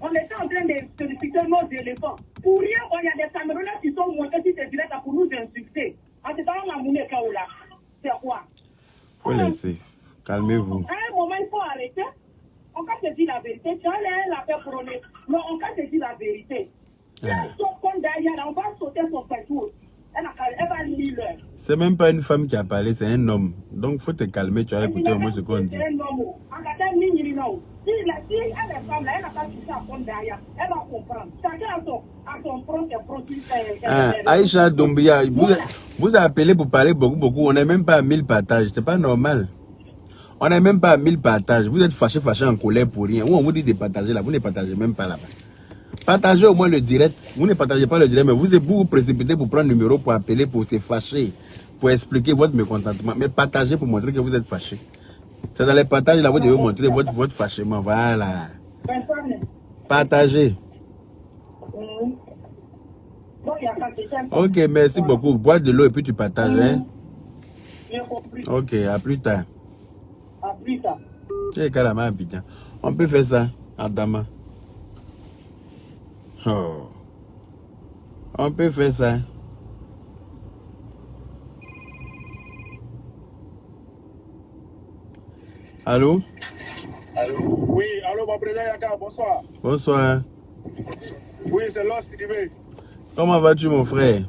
On était en train de solliciter nos éléphants. Pour rien, il y a des Camerounais qui sont montés sur ces directs pour nous insulter. En ce temps, on a mouillé là. C'est quoi? Faut laisser. Calmez-vous. À un moment, il faut arrêter. On va se dire la vérité. Tu as la paix prônée. Mais on va se dire la vérité. Si elles sont comme derrière, on va sauter son pétrole. Elle va lire. C'est même pas une femme qui a parlé, c'est un homme. Donc faut te calmer, tu as écouté au moins ce qu'on dit. C'est un homme. Si elle est femme, elle n'a pas touché à fond derrière. Elle va comprendre. Chacun a son propre processus. Aïcha Doumbia, vous avez appelé pour parler beaucoup. On n'est même pas à 1000 partages. C'est pas normal. On n'est même pas à 1000 partages. Vous êtes fâché en colère pour rien. Ou on vous dit de partager là, vous ne partagez même pas là-bas. Partagez au moins le direct. Vous ne partagez pas le direct, mais vous précipitez pour prendre le numéro pour appeler, pour se fâcher, pour expliquer votre mécontentement. Mais partagez pour montrer que vous êtes fâché. C'est dans les partages là, vous devez montrer votre fâchement. Voilà. Partagez. Ok, merci beaucoup. Bois de l'eau et puis tu partages. Hein? Ok, à plus tard. À plus tard. On peut faire ça, Adama. Oh. On peut faire ça. Allô? Oui, allô, mon président Yaka, bonsoir. Bonsoir. Oui, c'est Lost Sidibé. Comment vas-tu, mon frère?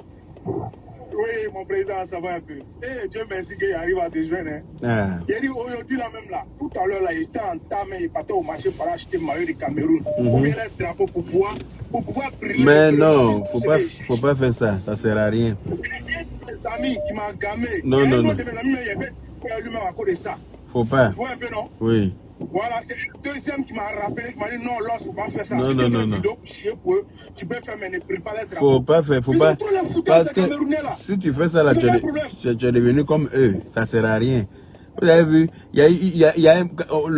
Oui, mon président, ça va un peu. Et Dieu merci qu'il arrive à te joindre. Hein. Ah. Il a dit aujourd'hui là même là, tout à l'heure là, il était en temps, mais il partait au marché pour acheter le maillot du Cameroun. Ou bien le drapeau pour pouvoir briller. Mais non, faut pas faire ça, ça sert à rien. Ami qui m'a gamé. Non, non, non. De mes amis, il a fait lui-même à cause de ça. Faut pas. Tu vois un peu, non? Oui. Voilà, c'est le deuxième qui m'a rappelé, qui m'a dit non, là, il ne faut pas faire ça. Non, non, non, non. Tu peux faire, mais ne prépare les drapeaux. Faut pas faire, faut pas. Parce que si tu fais ça là, tu es devenu comme eux, ça sert à rien. Vous avez vu, il y a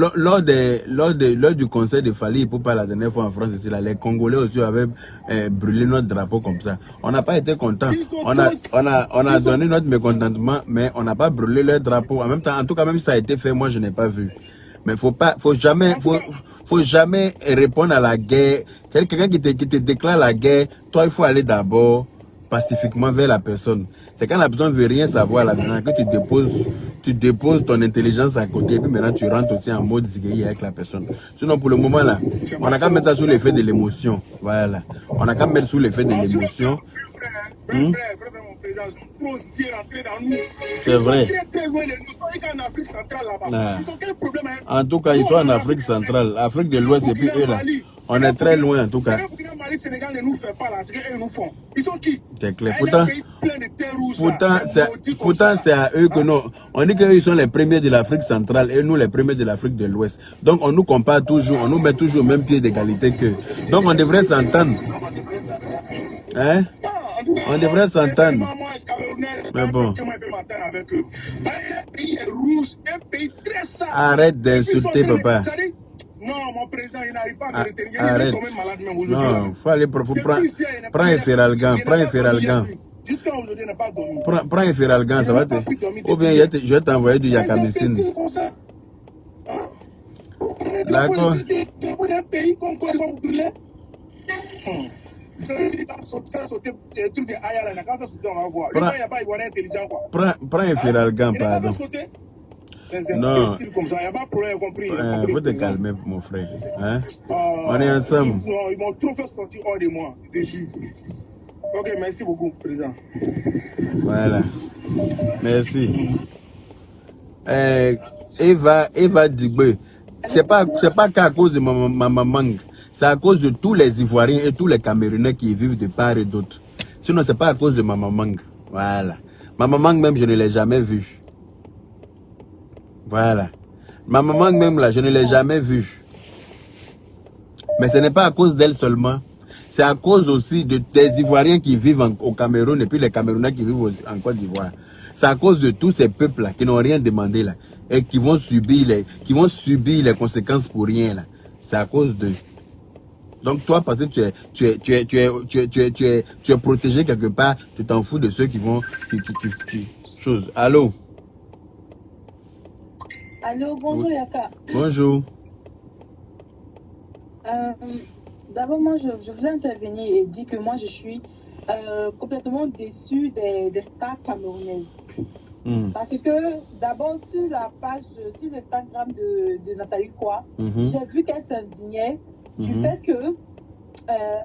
lors du conseil de Fali, pour pas la dernière fois en France, ici, là, les Congolais aussi avaient brûlé notre drapeau comme ça. On n'a pas été contents. On a donné notre mécontentement, mais on n'a pas brûlé leur drapeau. En même temps, en tout cas, même si ça a été fait, moi je n'ai pas vu. Mais faut jamais répondre à la guerre. Quelqu'un qui te déclare la guerre, toi il faut aller d'abord pacifiquement vers la personne. C'est quand la personne ne veut rien savoir là maintenant que tu déposes ton intelligence à côté et puis maintenant tu rentres aussi en mode zigueï avec la personne. Sinon pour le moment là, on a qu'à mettre ça sous l'effet de l'émotion. Voilà. On a qu'à mettre sous l'effet de l'émotion. C'est vrai. En tout cas, ils sont en Afrique centrale, Afrique de l'Ouest et puis eux là. On est très loin en tout cas. C'est clair. Pourtant c'est à eux que non. On dit qu'eux ils sont les premiers de l'Afrique centrale et nous les premiers de l'Afrique de l'Ouest. Donc on nous compare toujours, on nous met toujours au même pied d'égalité qu'eux. Donc on devrait s'entendre. Hein? On devrait s'entendre. Mais bon. Arrête d'insulter papa. Non, mon président, il n'arrive pas à retenir. Arrête. Non, il faut aller prends un Feralgan. Prends un Feralgan. Jusqu'à aujourd'hui, il n'a pas dormi. Prends un Feralgan, ça va te. Ou bien je vais t'envoyer du Yakamissine. D'accord. Prends un Feralgan, pardon. Non, faut te calmer mon frère. Hein? On est ensemble. Non, ils m'ont trop fait sortir hors de moi. Ok, merci beaucoup, président. Voilà. Merci. Eva Digbe. C'est pas qu'à cause de ma maman. C'est à cause de tous les Ivoiriens et tous les Camerounais qui vivent de part et d'autre. Sinon, c'est pas à cause de ma maman. Voilà. Ma maman même, je ne l'ai jamais vue. Voilà. Ma maman même là, je ne l'ai jamais vue. Mais ce n'est pas à cause d'elle seulement. C'est à cause aussi des Ivoiriens qui vivent au Cameroun et puis les Camerounais qui vivent en Côte d'Ivoire. C'est à cause de tous ces peuples là qui n'ont rien demandé là et qui vont subir les conséquences pour rien là. C'est à cause d'eux. Donc toi, parce que tu es protégé quelque part, tu t'en fous de ceux qui vont chose. Allô? Allô, bonjour Yaka. Bonjour. D'abord, moi, je voulais intervenir et dire que moi, je suis complètement déçue des stars camerounaises. Parce que, d'abord, sur la page, sur l'Instagram de Nathalie Kwa, j'ai vu qu'elle s'indignait du fait que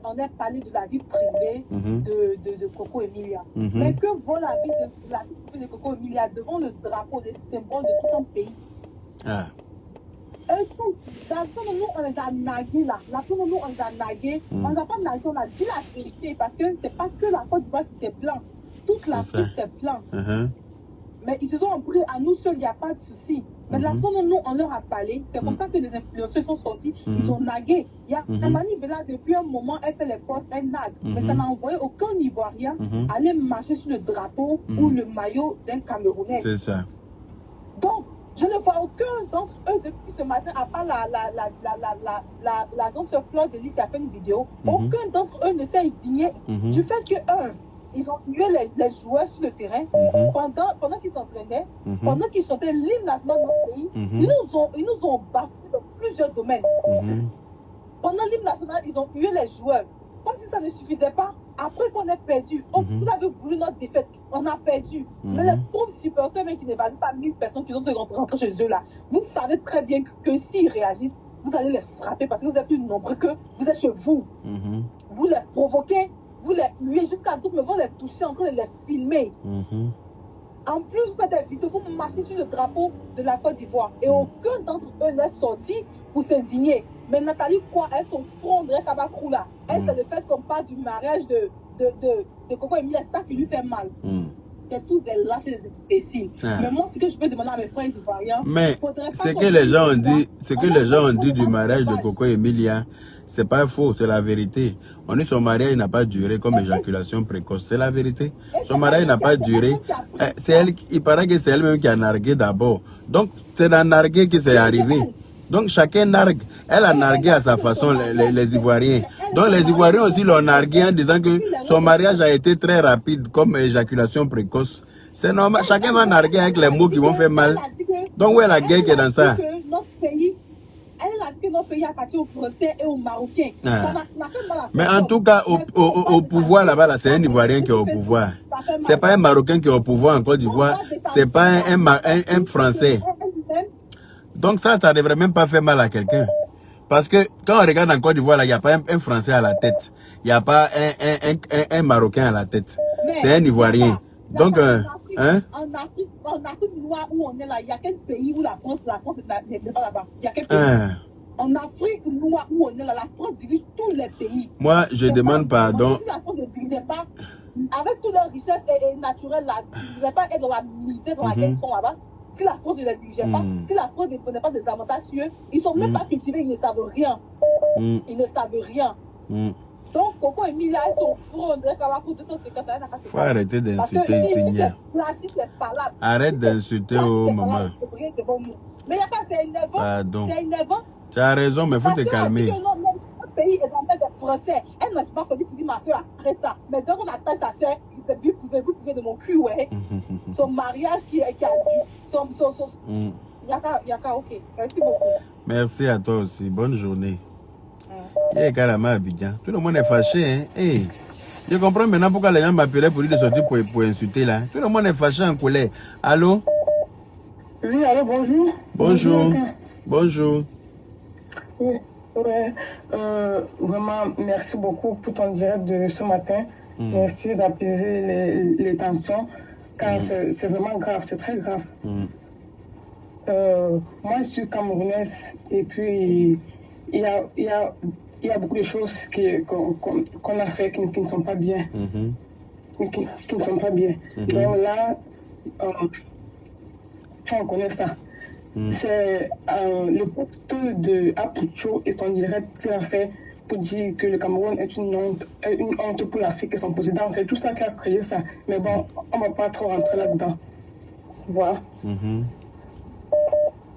on a parlé de la vie privée de Coco Emilia. Mais que vaut la vie privée de Coco Emilia devant le drapeau, les symboles de tout un pays? Ah. La personne, nous, on les a nagués là. La personne, nous, on les a nagués. On les a pas nagués, on a dit la vérité. Parce que c'est pas que la Côte d'Ivoire qui est blanc. Toute l'Afrique, c'est blanc. Mais ils se sont pris à nous seuls, il n'y a pas de souci. Mais la façon dont nous, on leur a parlé, c'est comme ça que les influenceurs sont sortis. Ils ont nagué. Il y a Amani Bella, depuis un moment, elle fait les postes, elle nague. Mais ça n'a envoyé aucun Ivoirien aller marcher sur le drapeau ou le maillot d'un Camerounais. C'est ça. Donc, je ne vois aucun d'entre eux depuis ce matin, à part la danse Fleur de Lys qui a fait une vidéo. Aucun d'entre eux ne s'est indigné du fait que, ils ont tué les joueurs sur le terrain pendant qu'ils s'entraînaient, pendant qu'ils chantaient l'hymne national de notre pays. Ils nous ont bafoué dans plusieurs domaines. Pendant l'hymne national, ils ont tué les joueurs. Comme si ça ne suffisait pas. Après qu'on ait perdu, vous avez voulu notre défaite, on a perdu. Mais les pauvres supporters, même qui ne valent pas 1000 personnes qui ont rentré chez eux là, vous savez très bien que s'ils réagissent, vous allez les frapper parce que vous êtes plus nombreux que vous êtes chez vous. Vous les provoquez, vous les huez jusqu'à tout, mais vous les touchez en train de les filmer. En plus, vous faites des vidéos, vous marchez sur le drapeau de la Côte d'Ivoire. Et aucun d'entre eux n'est sorti pour s'indigner. Mais Nathalie, quoi, elle son front de Kabakru là. Elle, c'est le fait qu'on parle du mariage de Coco Emile, c'est ça qui lui fait mal. C'est tous des lâches et des imbéciles. Mais moi, ce que je peux demander à mes frères ivoiriens, mais ce que les gens ont dit, du mariage de Coco Emilia, c'est pas faux, c'est la vérité. On dit son mariage n'a pas duré comme éjaculation précoce, c'est la vérité. Son mariage n'a pas duré. Il paraît que c'est elle-même qui a nargué d'abord. Donc c'est dans narguer que c'est arrivé. Donc chacun nargue. Elle a nargué à sa façon les Ivoiriens. Donc les Ivoiriens aussi l'ont nargué en disant que son mariage a été très rapide comme éjaculation précoce. C'est normal. Chacun va narguer avec les mots qui vont faire mal. Donc où est la guerre qui est dans ça? Elle a dit que notre pays appartient aux Français et aux Marocains. Mais en tout cas, au pouvoir là-bas, c'est un Ivoirien qui est au pouvoir. C'est pas un Marocain qui est au pouvoir en Côte d'Ivoire. C'est pas un Français. Donc ça ne devrait même pas faire mal à quelqu'un. Parce que quand on regarde en Côte d'Ivoire, il n'y a pas un Français à la tête. Il n'y a pas un Marocain à la tête. C'est un Ivoirien. Donc, en Afrique noire où on est là, il y a quel pays où la France n'est pas là-bas? Il y a quel pays? En Afrique noire où on est là, la France dirige tous les pays. Moi, je demande pardon. Si la France ne dirigeait pas, avec toutes leurs richesses naturelles, là, ils ne pas être dans la misère dans laquelle ils sont là-bas. Si la France ne les dirigeait pas, si la France ne prenait pas des avantages sur eux, ils ne sont même pas cultivés, ils ne savent rien. Ils ne savent rien. Donc, Coco Emilia, ils sont front de Kabakru 251. Il faut arrêter d'insulter ici. Arrête d'insulter au maman. Mais il n'y a pas, c'est énervant. Pardon. C'est énervant. Tu as raison, mais il faut te calmer. Notre pays est en fait des Français. Elle n'a pas sorti pour dire ma soeur, arrête ça. Mais dès qu'on attaque sa soeur, vous pouvez de mon cul, ouais. Son mariage qui a dû. Yaka, ok. Merci beaucoup. Merci à toi aussi. Bonne journée. Carrément Abidjan. Tout le monde est fâché. Hein? Hey. Je comprends maintenant pourquoi les gens m'appelaient pour dire de sortir pour insulter là. Tout le monde est fâché en colère. Allô? Oui, allô, bonjour. Bonjour. Bonjour. Oui, ouais. Vraiment, merci beaucoup pour ton direct de ce matin. Merci d'apaiser les tensions, car c'est vraiment grave, c'est très grave. Moi, je suis camerounaise et puis il y a beaucoup de choses qu'on a fait qui ne sont pas bien. Qui ne sont pas bien. Donc là, on connaît ça. C'est le poste de Apucho et son direct qu'il a fait pour dire que le Cameroun est une honte pour l'Afrique et son président. C'est tout ça qui a créé ça. Mais bon, on ne va pas trop rentrer là-dedans. Voilà.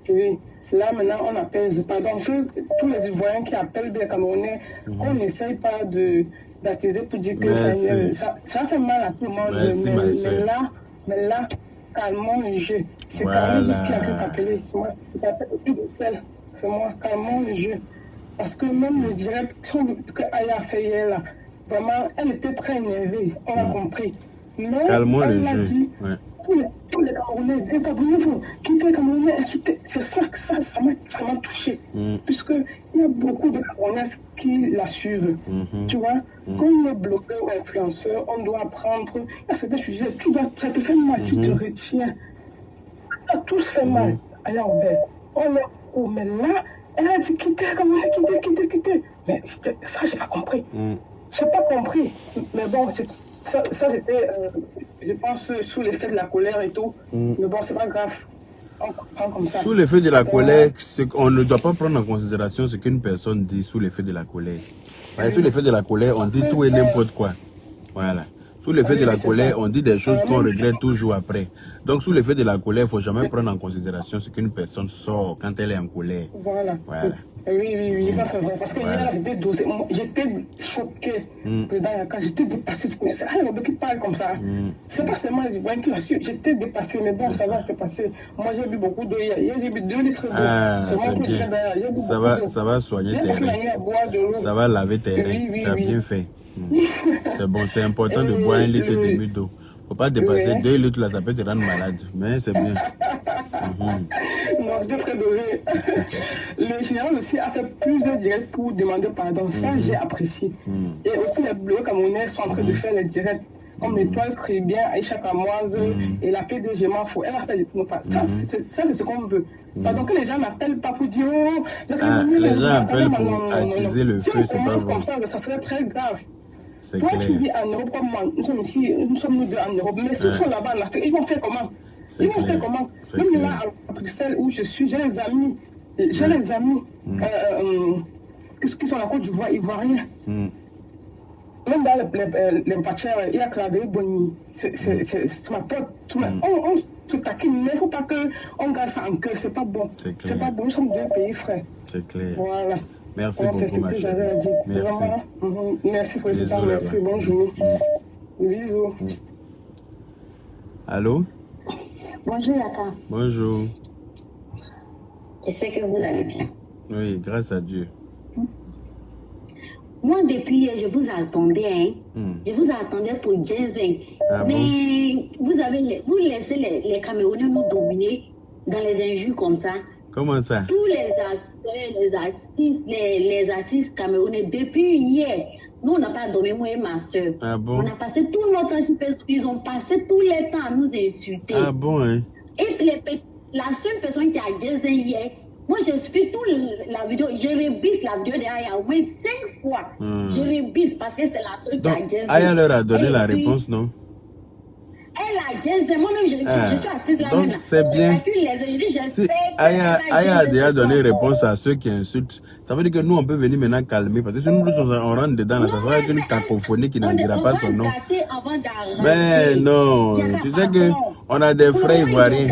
Oui. Là, maintenant, on appelle, pardon, tous les Ivoiriens qui appellent les Camerounais, qu'on n'essaye pas d'attiser pour dire que ça fait mal à tout le monde. Mais là, calmons le jeu. C'est Camille qui a pu t'appeler. C'est moi. C'est moi. Calmons le jeu. Parce que même le direct qu'Aya a fait hier, là, vraiment, elle était très énervée. On a compris. Mais calmons elle le a jeu. dit, tous les Camerounais, désabonnez-vous. Quittez les Camerounais, insultez. C'est ça que ça m'a touché. Puisqu'il y a beaucoup de Camerounais qui la suivent. Tu vois, comme les blogueurs ou influenceurs, on doit apprendre. Il y a certains sujets, ça te fait mal, tu te retiens. Ça a tous fait mal. Aya Obel. Mais là, elle a dit quittez les Camerounais, quittez. Mais ça, j'ai pas compris. Je n'ai pas compris. Mais bon, ça c'était, je pense, sous l'effet de la colère et tout. Mais bon, c'est pas grave. On comprend comme ça. Sous l'effet de la colère, on ne doit pas prendre en considération ce qu'une personne dit sous l'effet de la colère. Sous l'effet de la colère, on dit tout et n'importe quoi. Voilà. Sous l'effet de la colère, on dit des choses qu'on regrette toujours après. Donc, sous l'effet de la colère, il ne faut jamais prendre en considération ce qu'une personne sort quand elle est en colère. Voilà. Oui, ça c'est vrai. Parce que hier, j'étais dosé. J'étais choqué. J'étais dépassé. C'est Robert qui parle comme ça. C'est pas seulement les Ivoiriens qui l'a su. J'étais dépassé. Mais bon, ça va, c'est passé. Moi, j'ai bu beaucoup d'eau hier. Hier, j'ai bu 2 litres d'eau. C'est moi qui tiens. Ça va soigner tes reins. Ça va laver tes reins. Tu as bien fait. C'est bon, c'est important de boire 1,5 litre d'eau. Faut pas dépasser 2 litres là, ça peut te rendre malade. Mais c'est bien. Non, j'étais très dorée. Le général aussi a fait plusieurs directs pour demander pardon. Ça, j'ai apprécié. Et aussi, les bleus camerounais sont en train de faire les directs. Comme l'Étoile Crébien, Aïcha Kamoise et la PDG Mafo. Elle a fait ça, c'est ce qu'on veut. Pardon, que les gens n'appellent pas pour dire oh, les gens appellent pour attiser le feu, c'est pas bon. Comme ça serait très grave. Toi, clair. tu vis en Europe comme moi. Nous sommes ici, nous sommes nous deux en Europe. Mais ceux qui sont là-bas en Afrique, ils vont faire comment? Ils vont faire comment? Même là, à Bruxelles, où je suis, j'ai les amis. J'ai les amis qui sont à la Côte d'Ivoire, ivoiriens. Même dans les pâtières, il y a Claudie Bonny. C'est ma pote. On se taquine, mais il ne faut pas qu'on garde ça en cœur. C'est pas bon. C'est pas bon. Nous sommes deux pays frères. C'est clair. Voilà. Merci beaucoup, ma chérie. Merci. Merci, président. Merci. Bonne journée. Bisous. Allô? Bonjour, Yaka. Bonjour. J'espère que vous allez bien. Oui, grâce à Dieu. Moi, depuis hier, je vous attendais. Je vous attendais pour Ginseng. Ah mais bon? Vous laissez les Camerounais nous dominer dans les injures comme ça. Comment ça? Tous les artistes camerounais, depuis hier, nous, on n'a pas dormi, moi et ma soeur. Ah bon? On a passé tout notre temps sur Facebook. Ils ont passé tout le temps à nous insulter. Ah bon, hein? Et puis, la seule personne qui a Ginseng hier, moi, je suis toute la vidéo, je rebisse la vidéo d'Aya, oui, 5 fois. Je rebisse parce que c'est la seule qui a Ginseng. Aya leur a donné la réponse, non? Elle a Ginseng, moi-même, je suis assise là. Donc, c'est bien. Si Aya a déjà donné réponse à ceux qui insultent, ça veut dire que nous, on peut venir maintenant calmer. Parce que si nous, on rentre dedans, là, ça va être une cacophonie qui n'en dira pas son nom. Mais non, tu sais qu'on a des frères ivoiriens.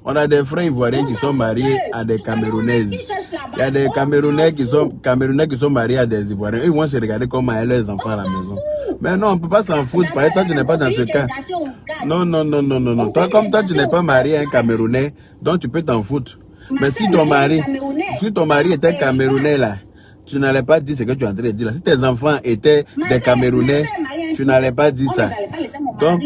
On a des frères ivoiriens qui sont mariés à des Camerounaises. Il y a des Camerounais qui sont mariés à des Ivoiriens. Ils vont se regarder comment elle les enfants à la maison. Mais non, on ne peut pas s'en foutre. Parce que toi, tu n'es pas dans ce cas. Non. Toi, comme toi, tu n'es pas marié à un Camerounais, donc tu peux t'en foutre. Mais si ton mari était Camerounais, là, tu n'allais pas dire ce que tu es en train de dire là. Si tes enfants étaient des Camerounais, tu n'allais pas dire ça. Donc,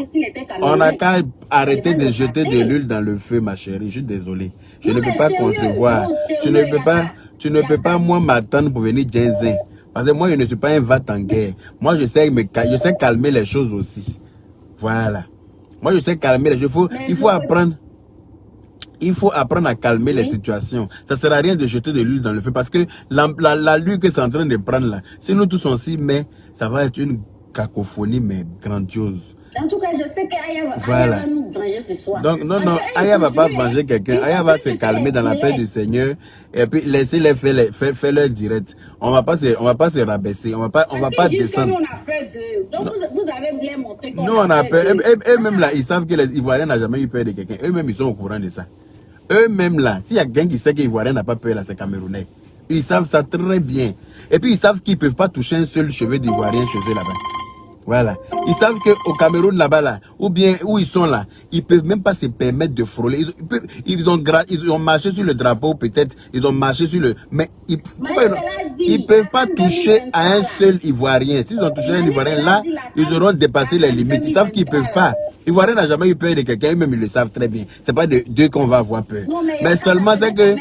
on n'a qu'à arrêter de jeter de l'huile dans le feu, ma chérie. Je suis désolé. Je ne peux pas concevoir. Tu ne peux pas, moi, m'attendre pour venir Ginseng. Parce que moi, je ne suis pas un va-t-en-guerre. Moi, je sais calmer les choses aussi. Voilà. Moi, je sais calmer les choses. Il faut apprendre. Il faut apprendre à calmer les situations. Ça ne sert à rien de jeter de l'huile dans le feu. Parce que la lutte que c'est en train de prendre là, si nous tous on s'y met, ça va être une cacophonie, mais grandiose. En tout cas, j'espère qu'Aya va nous venger ce soir. Donc, non, Aya ne va pas venger quelqu'un. Aya va se calmer dans la paix du Seigneur et puis laisser-les faire leur direct. On va pas se rabaisser. On va pas descendre. Nous, on a peur d'eux. Donc, vous avez bien montré qu'on nous, on a peur. Eux-mêmes là, ils savent que les Ivoiriens n'ont jamais eu peur de quelqu'un. Eux-mêmes, ils sont au courant de ça. Eux-mêmes là, s'il y a quelqu'un qui sait que l'Ivoirien n'a pas peur là, c'est Camerounais. Ils savent ça très bien. Et puis, ils savent qu'ils ne peuvent pas toucher un seul cheveu d'Ivoirien chez eux là-bas. Voilà. Ils savent qu'au Cameroun là-bas, là, ou bien où ils sont là, ils peuvent même pas se permettre de frôler. Ils ont marché sur le drapeau peut-être, ils ont marché sur le... Mais ils peuvent pas toucher à un seul Ivoirien. S'ils ont touché à un Ivoirien, là, ils auront dépassé les limites. Ils savent qu'ils peuvent pas. L'Ivoirien n'a jamais eu peur de quelqu'un, eux-mêmes ils le savent très bien. C'est pas d'eux qu'on va avoir peur. Mais seulement c'est que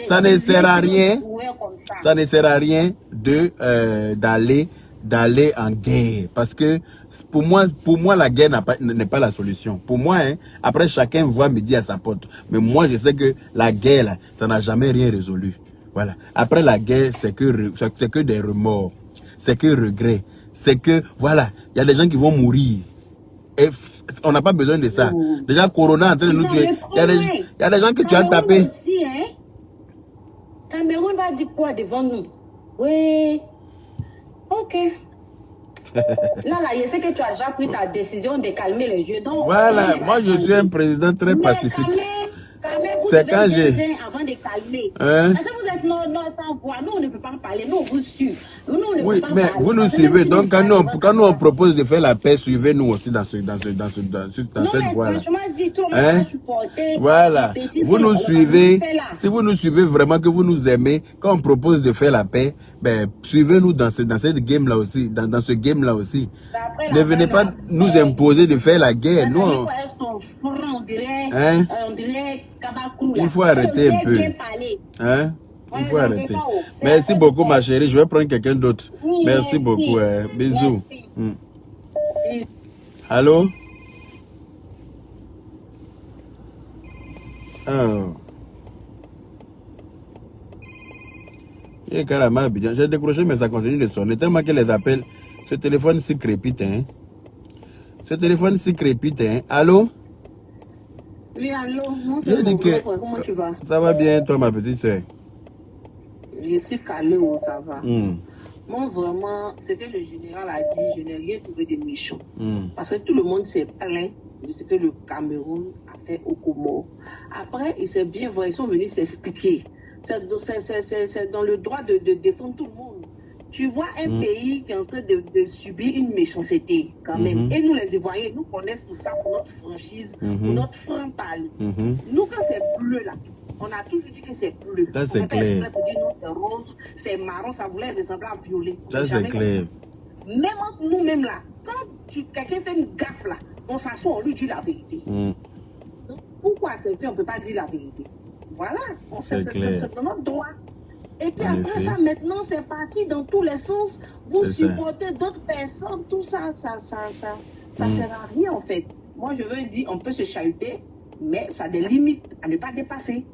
ça ne sert à rien. Ça ne sert à rien d'aller en guerre, parce que pour moi la guerre n'est pas la solution. Pour moi, hein, après chacun voit midi à sa porte. Mais moi je sais que la guerre là, ça n'a jamais rien résolu. Voilà. Après la guerre, c'est que des remords, c'est que regrets, c'est que voilà, il y a des gens qui vont mourir. Et on n'a pas besoin de ça. Déjà Corona en train de nous tuer. Il y a des gens que tu as tapé. Aussi, hein? Cameroun va dire quoi devant nous? Oui. Ok. Là, je sais que tu as déjà pris ta décision de calmer les jeux. Donc, voilà, moi je suis un président très pacifique. C'est quand j'ai... Avant de calmer. Parce que vous êtes sans voix. Nous, on ne peut pas parler. Nous, on vous suit. Oui, mais vous nous suivez. Donc, quand nous on propose de faire la paix, suivez-nous aussi dans cette voie-là. Voilà. Vous nous suivez. Si vous nous suivez vraiment, que vous nous aimez, quand on propose de faire la paix, ben, suivez-nous dans cette game-là aussi. Dans ce game-là aussi. Ne venez pas nous imposer de faire la guerre. Nous, on dirait Il faut arrêter un peu. Hein? Il faut arrêter. Merci beaucoup, ma chérie. Je vais prendre quelqu'un d'autre. Oui, merci beaucoup. Bisous. Allô? Oh. J'ai décroché, mais ça continue de sonner. Tellement que les appels, ce téléphone s'y crépite. Hein? Ce téléphone s'y crépite. Hein? Allô? Oui, allô? Comment tu vas? Ça va bien, toi, ma petite soeur? Je suis calée, ça va. Moi, vraiment, ce que le général a dit, je n'ai rien trouvé de méchant. Parce que tout le monde s'est plaint de ce que le Cameroun a fait au Comores. Après, c'est bien vrai, ils sont venus s'expliquer. C'est dans le droit de défendre tout le monde. Tu vois un pays qui est en train de subir une méchanceté, quand même. Et nous, les Ivoiriens, nous connaissons tout ça pour notre franchise, pour notre frontal. Nous, quand c'est bleu, là, on a toujours dit que c'est bleu. Ça, c'est clair. Pour dire non, c'est rose, c'est marron, ça voulait ressembler à violet. Ça, c'est clair. Même entre nous-mêmes, là, quand quelqu'un fait une gaffe, là, on s'assoit, on lui dit la vérité. Donc, pourquoi à quelqu'un, on ne peut pas dire la vérité? Voilà, c'est dans notre droit. Et puis après ça, maintenant, c'est parti dans tous les sens. Vous supportez d'autres personnes, tout ça, ça sert à rien, en fait. Moi, je veux dire, on peut se chahuter, mais ça a des limites à ne pas dépasser.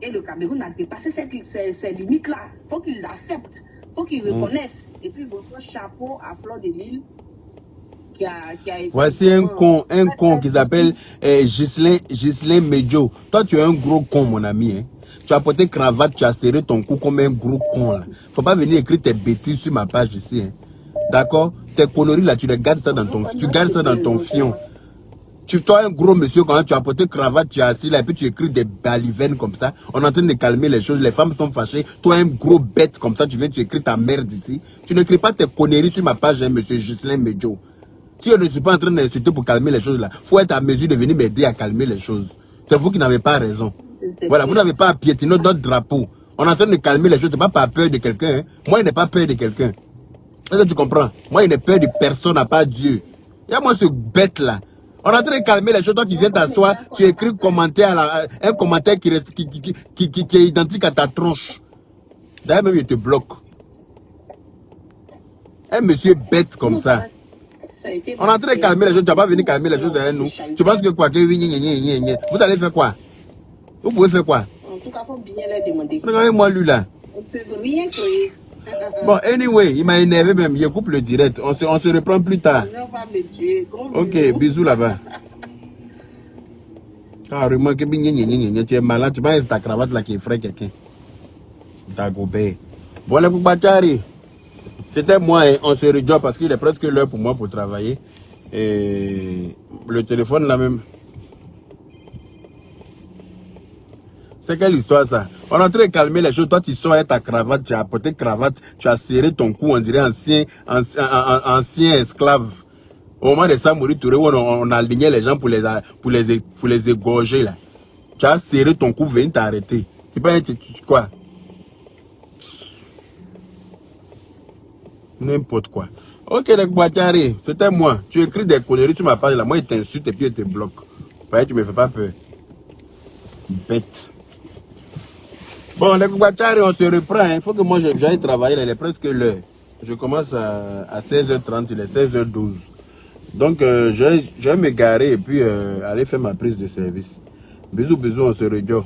Et le Cameroun a dépassé ces limites-là. Il faut qu'il l'accepte, il faut qu'il reconnaisse. Et puis, votre chapeau à Fleur de Lille. Voici un con qui s'appelle Ghislain Medjo. Toi, tu es un gros con, mon ami. Hein? Tu as porté cravate, tu as serré ton cou comme un gros con. Là. Faut pas venir écrire tes bêtises sur ma page ici. Hein? D'accord? Tes conneries là, tu les gardes ça dans ton fion. Toi, un gros monsieur, quand tu as porté cravate, tu es assis là, et puis tu écris des balivernes comme ça. On est en train de calmer les choses. Les femmes sont fâchées. Toi, un gros bête comme ça, tu écris ta merde ici. Tu n'écris pas tes conneries sur ma page, hein, monsieur Ghislain Medjo. Si je ne suis pas en train d'insulter pour calmer les choses là, il faut être à mesure de venir m'aider à calmer les choses. C'est vous qui n'avez pas raison. Voilà, vous n'avez pas à piétiner notre drapeau. On est en train de calmer les choses, c'est pas par peur de quelqu'un. Hein. Moi, je n'ai pas peur de quelqu'un. Est-ce que tu comprends? Moi, je n'ai peur de personne à part Dieu. Et moi, ce bête là. On est en train de calmer les choses. Toi, tu viens t'asseoir, tu écris un commentaire qui est identique à ta tronche. D'ailleurs, même, il te bloque. Un monsieur bête comme ça. On est en train de calmer les choses, tu n'as pas venu calmer les choses derrière nous. Tu penses que quoi? Vous allez faire quoi? Vous pouvez faire quoi? En tout cas, il faut bien les demander. Regardez-moi lui là. On peut rien créer. Bon, anyway, il m'a énervé même. Je coupe le direct. On se reprend plus tard. Ok, bisous là-bas. Carrément, tu es malade. Tu vois ta cravate là qui effraie quelqu'un. Ta gobée. Bon, les Boubachari. C'était moi, hein. On se rejoint parce qu'il est presque l'heure pour moi pour travailler. Et le téléphone là même. C'est quelle histoire ça? On est en train de calmer les choses. Toi, tu sors avec ta cravate, tu as porté cravate, tu as serré ton cou, on dirait ancien esclave. Au moment de Samori Touré, on alignait les gens pour les égorger là. Tu as serré ton cou, venir t'arrêter. Tu peux être quoi? N'importe quoi. Ok, les Boachari, c'était moi. Tu écris des conneries sur ma page là. Moi, il t'insulte et puis il te bloque. Voyez, tu me fais pas peur. Bête. Bon, les Boachari, on se reprend. Il faut que moi j'aille travailler. Il est presque l'heure. Je commence à 16h30, il est 16h12. Donc, je vais me garer et puis aller faire ma prise de service. Bisous, bisous, on se rejoint.